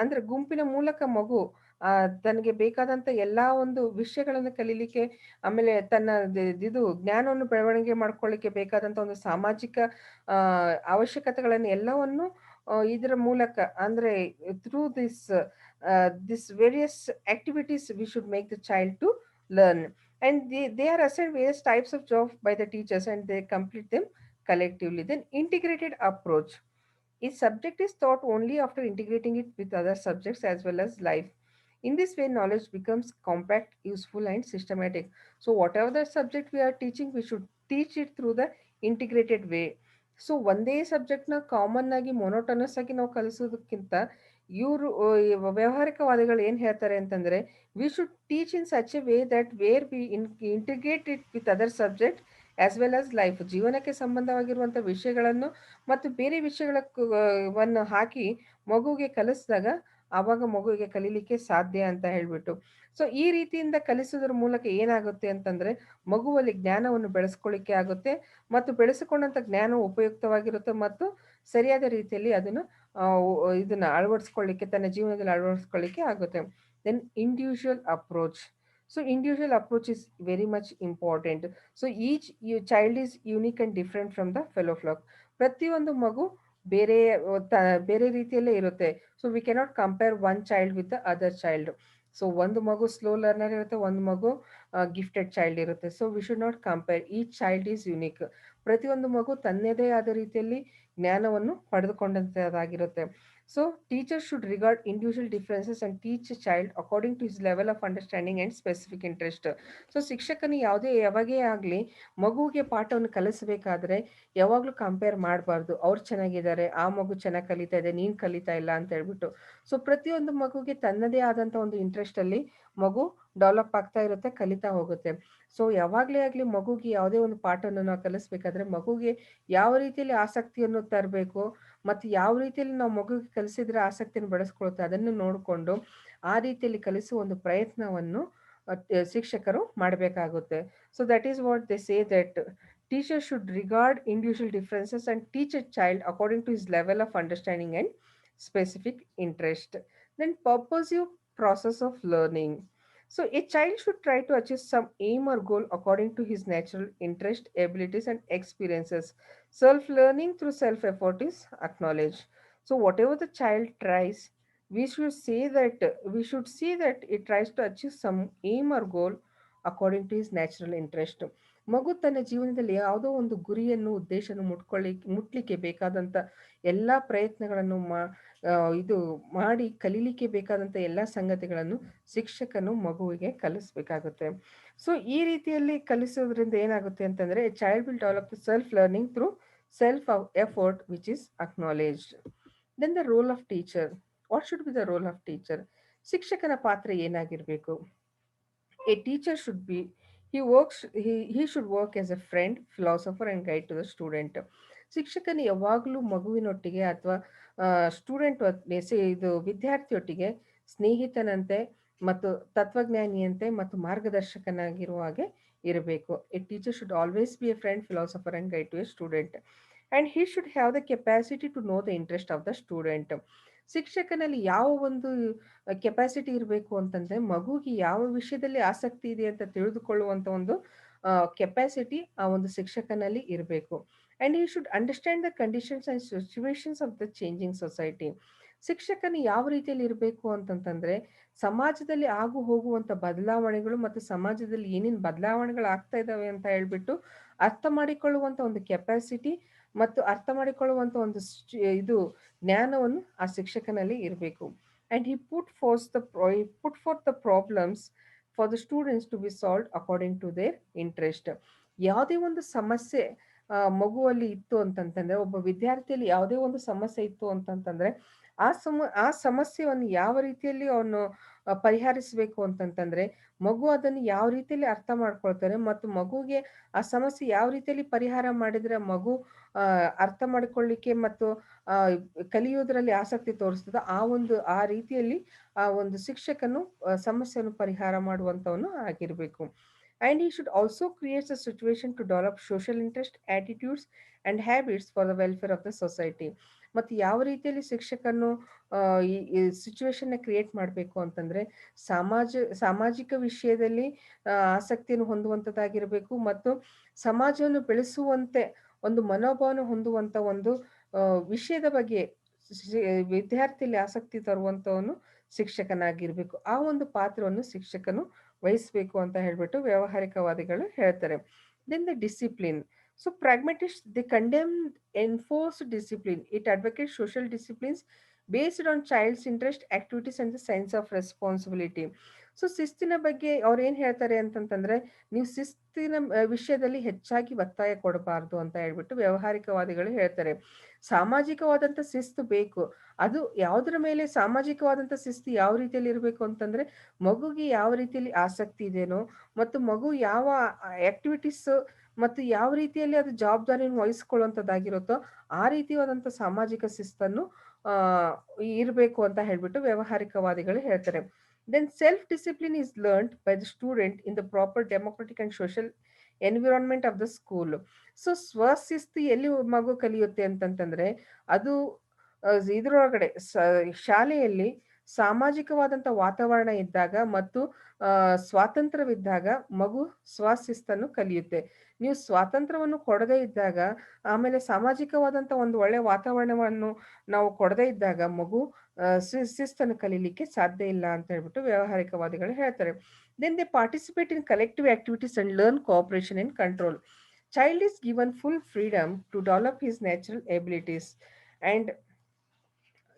Speaker 1: ಅಂದ್ರೆ ಗುಂಪಿನ ಮೂಲಕ ಮಗು ತನಗೆ ಬೇಕಾದಂತ ಎಲ್ಲಾ ಒಂದು ವಿಷಯಗಳನ್ನು ಕಲೀಲಿಕ್ಕೆ, ಆಮೇಲೆ ತನ್ನ ಇದು ಜ್ಞಾನವನ್ನು ಬೆಳವಣಿಗೆ ಮಾಡ್ಕೊಳ್ಳಿಕ್ಕೆ ಬೇಕಾದಂತ ಒಂದು ಸಾಮಾಜಿಕ ಅವಶ್ಯಕತೆಗಳನ್ನು ಎಲ್ಲವನ್ನು ಇದರ ಮೂಲಕ ಅಂದ್ರೆ through this various activities we should make the child to learn. And they are assigned various types of jobs by the teachers and they complete them collectively. Then integrated approach. Each subject is taught only after integrating it with other subjects as well as life. In this way, knowledge becomes compact, useful, and systematic. So, whatever the subject we are teaching, we should teach it through the integrated way. So ಒಂದೇ ಸಬ್ಜೆಕ್ಟ್ನ ಕಾಮನ್ ಆಗಿ ಮೊನೋಟನಸ್ ಆಗಿ ನಾವು ಕಲಿಸೋದಕ್ಕಿಂತ ಇವರು ವ್ಯವಹಾರಿಕವಾದಿಗಳು ಏನು ಹೇಳ್ತಾರೆ ಅಂತಂದ್ರೆ, we should teach in such A way that where we integrate it with other subject as well as life. ಜೀವನಕ್ಕೆ ಸಂಬಂಧವಾಗಿರುವಂಥ ವಿಷಯಗಳನ್ನು ಮತ್ತು ಬೇರೆ ವಿಷಯಗಳನ್ನು ಹಾಕಿ ಮಗುವಿಗೆ ಕಲಿಸಿದಾಗ ಆವಾಗ ಮಗುವಿಗೆ ಕಲೀಲಿಕ್ಕೆ ಸಾಧ್ಯ ಅಂತ ಹೇಳ್ಬಿಟ್ಟು. ಸೊ ಈ ರೀತಿಯಿಂದ ಕಲಿಸೋದ್ರ ಮೂಲಕ ಏನಾಗುತ್ತೆ ಅಂತಂದ್ರೆ, ಮಗುವಲ್ಲಿ ಜ್ಞಾನವನ್ನು ಬೆಳೆಸ್ಕೊಳ್ಳಿಕ್ಕೆ ಆಗುತ್ತೆ ಮತ್ತು ಬೆಳೆಸಿಕೊಂಡಂತ ಜ್ಞಾನ ಉಪಯುಕ್ತವಾಗಿರುತ್ತೆ ಮತ್ತು ಸರಿಯಾದ ರೀತಿಯಲ್ಲಿ ಅದನ್ನ ಇದನ್ನ ಅಳವಡಿಸ್ಕೊಳ್ಳಿಕ್ಕೆ, ತನ್ನ ಜೀವನದಲ್ಲಿ ಅಳವಡಿಸ್ಕೊಳ್ಳಿಕ್ಕೆ ಆಗುತ್ತೆ. Then individual approach. So individual approach is very much important. So each child is unique and different from the fellow flock. ಪ್ರತಿಯೊಂದು ಮಗು ಬೇರೆ ಬೇರೆ ರೀತಿಯಲ್ಲೇ ಇರುತ್ತೆ. So we cannot compare one child with the other child. So ಒಂದು ಮಗು ಸ್ಲೋ ಲರ್ನರ್ ಇರುತ್ತೆ, ಒಂದು ಮಗು ಗಿಫ್ಟೆಡ್ ಚೈಲ್ಡ್ ಇರುತ್ತೆ. So we should not compare, each child is unique. ಪ್ರತಿಯೊಂದು ಮಗು ತನ್ನದೇ ಆದ ರೀತಿಯಲ್ಲಿ ಜ್ಞಾನವನ್ನು ಪಡೆದುಕೊಂಡಂತದಾಗಿರುತ್ತೆ. So teacher should regard individual differences and teach a child according to his level of understanding and specific interest. So ಶಿಕ್ಷಕನು ಯಾವಾಗೇ ಆಗಲಿ ಮಗುವಿಗೆ ಪಾಠವನ್ನು ಕಲಿಸಬೇಕಾದ್ರೆ ಯಾವಾಗಲೂ ಕಂಪೇರ್ ಮಾಡಬಾರ್ದು. ಅವ್ರು ಚೆನ್ನಾಗಿದ್ದಾರೆ, ಆ ಮಗು ಚೆನ್ನಾಗಿ ಕಲಿತಾ ಇದೆ, ನೀನು ಕಲಿತಾ ಇಲ್ಲ ಅಂತ ಹೇಳ್ಬಿಟ್ಟು. ಸೊ ಪ್ರತಿಯೊಂದು ಮಗುಗೆ ತನ್ನದೇ ಆದಂಥ ಒಂದು ಇಂಟ್ರೆಸ್ಟಲ್ಲಿ ಮಗು ಡೆವಲಪ್ ಆಗ್ತಾ ಇರುತ್ತೆ, ಕಲಿತಾ ಹೋಗುತ್ತೆ. ಸೊ ಯಾವಾಗಲೇ ಆಗಲಿ ಮಗುಗೆ ಯಾವುದೇ ಒಂದು ಪಾಠವನ್ನು ನಾವು ಕಲಿಸ್ಬೇಕಾದ್ರೆ ಮಗುಗೆ ಯಾವ ರೀತಿಯಲ್ಲಿ ಆಸಕ್ತಿಯನ್ನು ತರಬೇಕು ಮತ್ತು ಯಾವ ರೀತಿಯಲ್ಲಿ ನಾವು ಮಗುಗೆ ಕಲಿಸಿದ್ರೆ ಆಸಕ್ತಿಯನ್ನು ಬೆಳೆಸ್ಕೊಳುತ್ತೆ ಅದನ್ನು ನೋಡಿಕೊಂಡು ಆ ರೀತಿಯಲ್ಲಿ ಕಲಿಸುವ ಒಂದು ಪ್ರಯತ್ನವನ್ನು ಶಿಕ್ಷಕರು ಮಾಡಬೇಕಾಗುತ್ತೆ. So that is what they say that teacher should regard individual differences and teach a child according to his level of understanding and specific interest. Then purposive process of learning. So a child should try to achieve some aim or goal according to his natural interest, abilities, and experiences. Self learning through self effort is acknowledged. So whatever the child tries, we should see that it tries to achieve some aim or goal according to his natural interest. ಮಗು ತನ್ನ ಜೀವನದಲ್ಲಿ ಯಾವುದೋ ಒಂದು ಗುರಿಯನ್ನು ಉದ್ದೇಶವನ್ನು ಮುಟ್ಲಿಕ್ಕೆ ಬೇಕಾದಂಥ ಎಲ್ಲ ಪ್ರಯತ್ನಗಳನ್ನು ಇದು ಮಾಡಿ ಕಲೀಲಿಕ್ಕೆ ಬೇಕಾದಂಥ ಎಲ್ಲ ಸಂಗತಿಗಳನ್ನು ಶಿಕ್ಷಕನು ಮಗುವಿಗೆ ಕಲಿಸ್ಬೇಕಾಗುತ್ತೆ. ಸೊ ಈ ರೀತಿಯಲ್ಲಿ ಕಲಿಸೋದ್ರಿಂದ ಏನಾಗುತ್ತೆ ಅಂತಂದರೆ child will develop the self learning through self effort which is acknowledged. Then the role of teacher. What should be the role of teacher? ಶಿಕ್ಷಕನ ಪಾತ್ರ ಏನಾಗಿರಬೇಕು? A teacher should be, he should work as a friend, philosopher and guide to the student. ಶಿಕ್ಷಕನು ಯಾವಾಗಲೂ ಮಗುವಿನೊಟ್ಟಿಗೆ ಅಥವಾ ಸ್ಟೂಡೆಂಟ್ ಇದು ವಿದ್ಯಾರ್ಥಿಯೊಟ್ಟಿಗೆ ಸ್ನೇಹಿತನಂತೆ ಮತ್ತು ತತ್ವಜ್ಞಾನಿಯಂತೆ ಮತ್ತು ಮಾರ್ಗದರ್ಶಕನಾಗಿರುವ ಹಾಗೆ ಇರಬೇಕು. A teacher should always be a friend, philosopher and guide to a student and he should have the capacity to know the interest of the student. ಶಿಕ್ಷಕನಲ್ಲಿ ಯಾವ ಒಂದು ಕೆಪಾಸಿಟಿ ಇರಬೇಕು ಅಂತಂದರೆ ಮಗುಗೆ ಯಾವ ವಿಷಯದಲ್ಲಿ ಆಸಕ್ತಿ ಇದೆ ಅಂತ ತಿಳಿದುಕೊಳ್ಳುವಂಥ ಒಂದು ಕೆಪಾಸಿಟಿ ಆ ಒಂದು ಶಿಕ್ಷಕನಲ್ಲಿ ಇರಬೇಕು. And he should understand the conditions and situations of the changing society. ಶಿಕ್ಷಕನು ಯಾವ ರೀತಿಯಲ್ಲಿ ಇರಬೇಕು ಅಂತಂತಂದರೆ ಸಮಾಜದಲ್ಲಿ ಆಗು ಹೋಗುವಂಥ ಬದಲಾವಣೆಗಳು ಮತ್ತು ಸಮಾಜದಲ್ಲಿ ಏನೇನು ಬದಲಾವಣೆಗಳು ಆಗ್ತಾ ಇದ್ದಾವೆ ಅಂತ ಹೇಳ್ಬಿಟ್ಟು ಅರ್ಥ ಮಾಡಿಕೊಳ್ಳುವಂಥ ಒಂದು ಕೆಪಾಸಿಟಿ ಮತ್ತು ಅರ್ಥ ಮಾಡಿಕೊಳ್ಳುವಂಥ ಒಂದು ಇದು ಜ್ಞಾನವನ್ನು ಆ ಶಿಕ್ಷಕನಲ್ಲಿ ಇರಬೇಕು. And put forth the problems for the students to be solve according to their interest. ಯಾವುದೇ ಒಂದು ಸಮಸ್ಯೆ ಮಗುವಲ್ಲಿ ಇತ್ತು ಅಂತಂತಂದರೆ, ಒಬ್ಬ ವಿದ್ಯಾರ್ಥಿಯಲ್ಲಿ ಯಾವುದೇ ಒಂದು ಸಮಸ್ಯೆ ಇತ್ತು ಅಂತಂತಂದರೆ ಆ ಸಮಸ್ಯೆಯನ್ನು ಯಾವ ರೀತಿಯಲ್ಲಿ ಅವನು ಪರಿಹರಿಸಬೇಕು ಅಂತಂತಂದರೆ ಮಗು ಅದನ್ನು ಯಾವ ರೀತಿಯಲ್ಲಿ ಅರ್ಥ ಮಾಡ್ಕೊಳ್ತಾರೆ ಮತ್ತು ಮಗುಗೆ ಆ ಸಮಸ್ಯೆ ಯಾವ ರೀತಿಯಲ್ಲಿ ಪರಿಹಾರ ಮಾಡಿದರೆ ಮಗು ಅರ್ಥ ಮಾಡಿಕೊಳ್ಳಿಕ್ಕೆ ಮತ್ತು ಕಲಿಯೋದ್ರಲ್ಲಿ ಆಸಕ್ತಿ ತೋರಿಸ್ತದೆ ಆ ರೀತಿಯಲ್ಲಿ ಆ ಒಂದು ಶಿಕ್ಷಕನು ಸಮಸ್ಯೆಯನ್ನು ಪರಿಹಾರ ಮಾಡುವಂಥವನು ಆಗಿರಬೇಕು. And he should also create a situation to develop social interest, attitudes and habits for the welfare of the society. ಮತ್ತು ಯಾವ ರೀತಿಯಲ್ಲಿ ಶಿಕ್ಷಕನು ಈ ಸಿಚುವೇಶನ್ನ ಕ್ರಿಯೇಟ್ ಮಾಡಬೇಕು ಅಂತಂದರೆ ಸಾಮಾಜಿಕ ವಿಷಯದಲ್ಲಿ ಆಸಕ್ತಿಯನ್ನು ಹೊಂದುವಂಥದ್ದಾಗಿರಬೇಕು ಮತ್ತು ಸಮಾಜವನ್ನು ಬೆಳೆಸುವಂತೆ ಒಂದು ಮನೋಭಾವನ ಹೊಂದುವಂಥ ಒಂದು ವಿಷಯದ ಬಗ್ಗೆ ವಿದ್ಯಾರ್ಥಿಯಲ್ಲಿ ಆಸಕ್ತಿ ತರುವಂಥವನು ಶಿಕ್ಷಕನಾಗಿರಬೇಕು. ಆ ಒಂದು ಪಾತ್ರವನ್ನು ಶಿಕ್ಷಕನು ವಹಿಸಬೇಕು ಅಂತ ಹೇಳ್ಬಿಟ್ಟು ವ್ಯಾವಹಾರಿಕವಾದಿಗಳು ಹೇಳ್ತಾರೆ. Then the discipline. So pragmatist the condemn enforced discipline. It advocate social disciplines based on child's interest, activities and the sense of responsibility. So ಶಿಸ್ತಿನ ಬಗ್ಗೆ ಅವ್ರು ಏನು ಹೇಳ್ತಾರೆ ಅಂತಂತಂದರೆ ನೀವು ಶಿಸ್ತಿನ ವಿಷಯದಲ್ಲಿ ಹೆಚ್ಚಾಗಿ ಒತ್ತಾಯ ಕೊಡಬಾರ್ದು ಅಂತ ಹೇಳ್ಬಿಟ್ಟು ವ್ಯಾವಹಾರಿಕವಾದಿಗಳು ಹೇಳ್ತಾರೆ. ಸಾಮಾಜಿಕವಾದಂಥ ಶಿಸ್ತು ಬೇಕು. ಅದು ಯಾವುದರ ಮೇಲೆ ಸಾಮಾಜಿಕವಾದಂಥ ಶಿಸ್ತು ಯಾವ ರೀತಿಯಲ್ಲಿ ಇರಬೇಕು ಅಂತಂದರೆ ಮಗುಗೆ ಯಾವ ರೀತಿಯಲ್ಲಿ ಆಸಕ್ತಿ ಇದೆಯೋ ಮತ್ತು ಮಗು ಯಾವ ಆ್ಯಕ್ಟಿವಿಟೀಸ್ ಮತ್ತು ಯಾವ ರೀತಿಯಲ್ಲಿ ಅದು ಜವಾಬ್ದಾರಿಯನ್ನು ವಹಿಸ್ಕೊಳ್ಳುವಂಥದ್ದಾಗಿರುತ್ತೋ ಆ ರೀತಿಯಾದಂಥ ಸಾಮಾಜಿಕ ಶಿಸ್ತನ್ನು ಇರಬೇಕು ಅಂತ ಹೇಳ್ಬಿಟ್ಟು ವ್ಯಾವಹಾರಿಕವಾದಿಗಳು ಹೇಳ್ತಾರೆ. Then self discipline is learned by the student in the proper democratic and social environment of the school. So ಸ್ವಶಿಸ್ತು ಎಲ್ಲಿ ಮಗು ಕಲಿಯುತ್ತೆ ಅಂತಂತಂದರೆ ಅದು ಇದರೊಳಗಡೆ ಶಾಲೆಯಲ್ಲಿ ಸಾಮಾಜಿಕವಾದಂಥ ವಾತಾವರಣ ಇದ್ದಾಗ ಮತ್ತು ಸ್ವಾತಂತ್ರ್ಯವಿದ್ದಾಗ ಮಗು ಸ್ವಶಿಸ್ತನ್ನು ಕಲಿಯುತ್ತೆ. ನೀವು ಸ್ವಾತಂತ್ರ್ಯವನ್ನು ಕೊಡದೇ ಇದ್ದಾಗ, ಆಮೇಲೆ ಸಾಮಾಜಿಕವಾದಂಥ ಒಂದು ಒಳ್ಳೆಯ ವಾತಾವರಣವನ್ನು ನಾವು ಕೊಡದೇ ಇದ್ದಾಗ ಮಗು ಶಿಸ್ತನ್ನು ಕಲೀಲಿಕ್ಕೆ ಸಾಧ್ಯ ಇಲ್ಲ ಅಂತ ಹೇಳ್ಬಿಟ್ಟು ವ್ಯಾವಹಾರಿಕವಾದಿಗಳು ಹೇಳ್ತಾರೆ. Then they participate in collective activities and learn cooperation and control. Child is given full freedom to develop his natural abilities and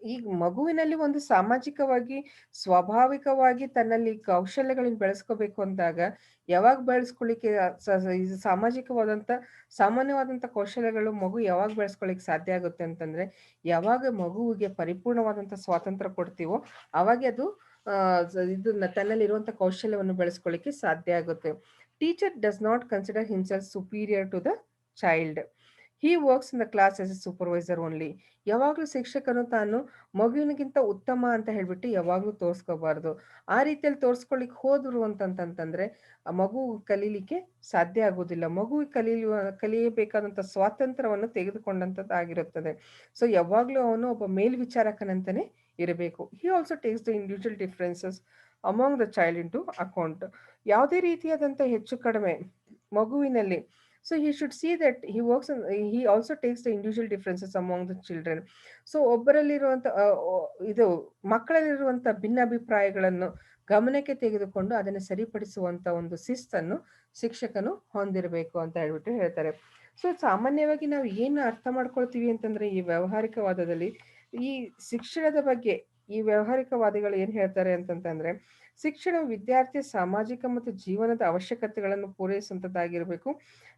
Speaker 1: ಈಗ ಮಗುವಿನಲ್ಲಿ ಒಂದು ಸಾಮಾಜಿಕವಾಗಿ ಸ್ವಾಭಾವಿಕವಾಗಿ ತನ್ನಲ್ಲಿ ಕೌಶಲ್ಯಗಳನ್ನು ಬೆಳೆಸ್ಕೋಬೇಕು ಅಂದಾಗ ಯಾವಾಗ ಬೆಳೆಸ್ಕೊಳ್ಳಿಕ್ಕೆ ಇದು ಸಾಮಾಜಿಕವಾದಂಥ ಸಾಮಾನ್ಯವಾದಂಥ ಕೌಶಲ್ಯಗಳು ಮಗು ಯಾವಾಗ ಬೆಳೆಸ್ಕೊಳ್ಳಿಕ್ಕೆ ಸಾಧ್ಯ ಆಗುತ್ತೆ ಅಂತಂದ್ರೆ ಯಾವಾಗ ಮಗುವಿಗೆ ಪರಿಪೂರ್ಣವಾದಂಥ ಸ್ವಾತಂತ್ರ್ಯ ಕೊಡ್ತೀವೋ ಅವಾಗೆ ಅದು ಇದನ್ನ ತನ್ನಲ್ಲಿರುವಂಥ ಕೌಶಲ್ಯವನ್ನು ಬೆಳೆಸ್ಕೊಳ್ಳಿಕ್ಕೆ ಸಾಧ್ಯ ಆಗುತ್ತೆ. Teacher does not consider himself superior to the child. He works in the class as a supervisor only. ಯಾವಾಗಲೂ ಶಿಕ್ಷಕನು ತಾನು ಮಗುವಿನಗಿಂತ ಉತ್ತಮ ಅಂತ ಹೇಳ್ಬಿಟ್ಟು ಯಾವಾಗಲೂ ತೋರಿಸ್ಕೋಬಾರ್ದು. ಆ ರೀತಿಯಲ್ಲಿ ತೋರಿಸ್ಕೊಳ್ಳಿಕ್ಕೆ ಹೋದ್ರು ಅಂತಂತಂದ್ರೆ ಆ ಮಗು ಕಲೀಲಿಕ್ಕೆ ಸಾಧ್ಯ ಆಗೋದಿಲ್ಲ. ಮಗು ಕಲಿಯಬೇಕಾದಂಥ ಸ್ವಾತಂತ್ರ್ಯವನ್ನು ತೆಗೆದುಕೊಂಡಂಥದ್ದಾಗಿರುತ್ತದೆ. ಸೊ ಯಾವಾಗಲೂ ಅವನು ಒಬ್ಬ ಮೇಲ್ವಿಚಾರಕನಂತಾನೆ ಇರಬೇಕು. He also takes the individual differences among the child in to account. ಯಾವುದೇ ರೀತಿಯಾದಂಥ ಹೆಚ್ಚು ಕಡಿಮೆ ಮಗುವಿನಲ್ಲಿ, so he should see that he works on, he also takes the individual differences among the children. So ಒಬ್ಬರಲ್ಲಿರುವಂಥ ಇದು ಮಕ್ಕಳಲ್ಲಿರುವಂಥ ಭಿನ್ನಾಭಿಪ್ರಾಯಗಳನ್ನು ಗಮನಕ್ಕೆ ತೆಗೆದುಕೊಂಡು ಅದನ್ನು ಸರಿಪಡಿಸುವಂಥ ಒಂದು ಶಿಸ್ತನ್ನು ಶಿಕ್ಷಕನು ಹೊಂದಿರಬೇಕು ಅಂತ ಹೇಳ್ಬಿಟ್ಟು ಹೇಳ್ತಾರೆ. ಸೊ ಸಾಮಾನ್ಯವಾಗಿ ನಾವು ಏನು ಅರ್ಥ ಮಾಡ್ಕೊಳ್ತೀವಿ ಅಂತಂದ್ರೆ ಈ ವ್ಯಾವಹಾರಿಕವಾದದಲ್ಲಿ ಈ ಶಿಕ್ಷಣದ ಬಗ್ಗೆ ಈ ವ್ಯಾವಹಾರಿಕವಾದಿಗಳು ಏನ್ ಹೇಳ್ತಾರೆ ಅಂತಂತಂದ್ರೆ ಶಿಕ್ಷಣ ವಿದ್ಯಾರ್ಥಿಯ ಸಾಮಾಜಿಕ ಮತ್ತು ಜೀವನದ ಅವಶ್ಯಕತೆಗಳನ್ನು ಪೂರೈಸುವಂಥದ್ದಾಗಿರಬೇಕು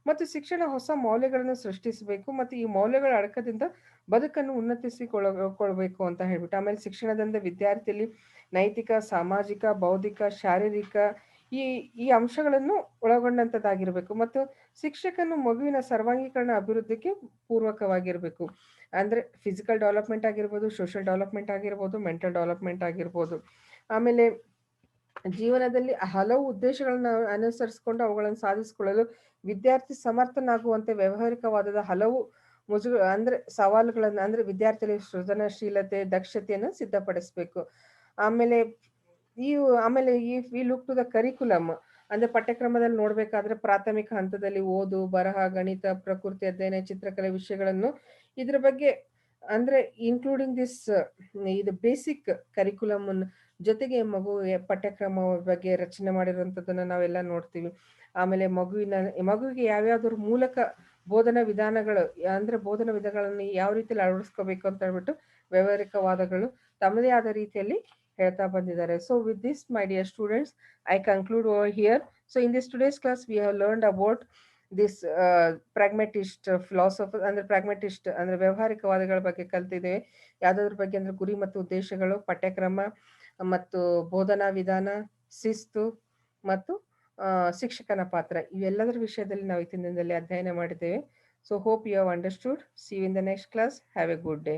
Speaker 1: ಮತ್ತು ಶಿಕ್ಷಣ ಹೊಸ ಮೌಲ್ಯಗಳನ್ನು ಸೃಷ್ಟಿಸಬೇಕು ಮತ್ತು ಈ ಮೌಲ್ಯಗಳ ಅಡಕದಿಂದ ಬದುಕನ್ನು ಉನ್ನತಿಸಿಕೊಳ್ಳಬೇಕು ಅಂತ ಹೇಳ್ಬಿಟ್ಟು ಆಮೇಲೆ ಶಿಕ್ಷಣದಿಂದ ವಿದ್ಯಾರ್ಥಿಯಲ್ಲಿ ನೈತಿಕ, ಸಾಮಾಜಿಕ, ಬೌದ್ಧಿಕ, ಶಾರೀರಿಕ ಈ ಈ ಅಂಶಗಳನ್ನು ಒಳಗೊಂಡಂಥದ್ದಾಗಿರ್ಬೇಕು ಮತ್ತು ಶಿಕ್ಷಕನು ಮಗುವಿನ ಸರ್ವಾಂಗೀಕರಣ ಅಭಿವೃದ್ಧಿಗೆ ಪೂರ್ವಕವಾಗಿರ್ಬೇಕು. ಅಂದ್ರೆ ಫಿಸಿಕಲ್ ಡೆವಲಪ್ಮೆಂಟ್ ಆಗಿರ್ಬೋದು, ಸೋಷಿಯಲ್ ಡೆವಲಪ್ಮೆಂಟ್ ಆಗಿರ್ಬೋದು, ಮೆಂಟಲ್ ಡೆವಲಪ್ಮೆಂಟ್ ಆಗಿರ್ಬೋದು. ಆಮೇಲೆ ಜೀವನದಲ್ಲಿ ಹಲವು ಉದ್ದೇಶಗಳನ್ನ ಅನುಸರಿಸಿಕೊಂಡು ಅವುಗಳನ್ನು ಸಾಧಿಸಿಕೊಳ್ಳಲು ವಿದ್ಯಾರ್ಥಿ ಸಮರ್ಥನಾಗುವಂತೆ ವ್ಯಾವಹಾರಿಕವಾದದ ಹಲವು ಅಂದ್ರೆ ಸವಾಲುಗಳನ್ನ ಅಂದ್ರೆ ವಿದ್ಯಾರ್ಥಿಯಲ್ಲಿ ಸೃಜನಶೀಲತೆ, ದಕ್ಷತೆಯನ್ನು ಸಿದ್ಧಪಡಿಸ್ಬೇಕು. ಆಮೇಲೆ we look to the curriculum ಅಂದ್ರೆ ಪಠ್ಯಕ್ರಮದಲ್ಲಿ ನೋಡ್ಬೇಕಾದ್ರೆ ಪ್ರಾಥಮಿಕ ಹಂತದಲ್ಲಿ ಓದು, ಬರಹ, ಗಣಿತ, ಪ್ರಕೃತಿ ಅಧ್ಯಯನ, ಚಿತ್ರಕಲೆ ವಿಷಯಗಳನ್ನು ಇದ್ರ ಬಗ್ಗೆ ಅಂದ್ರೆ ಇನ್ಕ್ಲೂಡಿಂಗ್ ದಿಸ್ ಇದು ಬೇಸಿಕ್ ಕರಿಕ್ಯುಲಮ್ ಜೊತೆಗೆ ಪಠ್ಯಕ್ರಮ ಬಗ್ಗೆ ರಚನೆ ಮಾಡಿರುವಂಥದ್ದನ್ನ ನಾವೆಲ್ಲ ನೋಡ್ತೀವಿ. ಆಮೇಲೆ ಮಗುವಿಗೆ ಯಾವ್ಯಾವ್ದ್ರ ಮೂಲಕ ಬೋಧನಾ ವಿಧಾನಗಳು ಅಂದ್ರೆ ಬೋಧನಾ ವಿಧಾನಗಳನ್ನು ಯಾವ ರೀತಿಯಲ್ಲಿ ಅಳವಡಿಸ್ಕೋಬೇಕು ಅಂತ ಹೇಳ್ಬಿಟ್ಟು ವ್ಯಾವಹಾರಿಕವಾದಗಳು ತಮ್ಮದೇ ಆದ ರೀತಿಯಲ್ಲಿ ಹೇಳ್ತಾ ಬಂದಿದ್ದಾರೆ. So with this my dear students, I conclude over here. So in this today's class we have learned about this pragmatist philosopher ಅಂದ್ರೆ ಪ್ರಾಗ್ಮೆಟಿಸ್ಟ್ ಅಂದ್ರೆ ವ್ಯಾವಹಾರಿಕವಾದಗಳ ಬಗ್ಗೆ ಕಲ್ತಿದ್ದೇವೆ. ಯಾವ್ದಾದ್ರ ಬಗ್ಗೆ ಅಂದ್ರೆ ಗುರಿ ಮತ್ತು ಉದ್ದೇಶಗಳು, ಪಠ್ಯಕ್ರಮ ಮತ್ತು ಬೋಧನಾ ವಿಧಾನ, ಶಿಸ್ತು ಮತ್ತು ಶಿಕ್ಷಕನ ಪಾತ್ರ ಇವೆಲ್ಲದರ ವಿಷಯದಲ್ಲಿ ನಾವು ಈ ದಿನದಲ್ಲಿ ಅಧ್ಯಯನ ಮಾಡಿದ್ದೇವೆ. So hope you have understood. See you in the next class. Have a good day.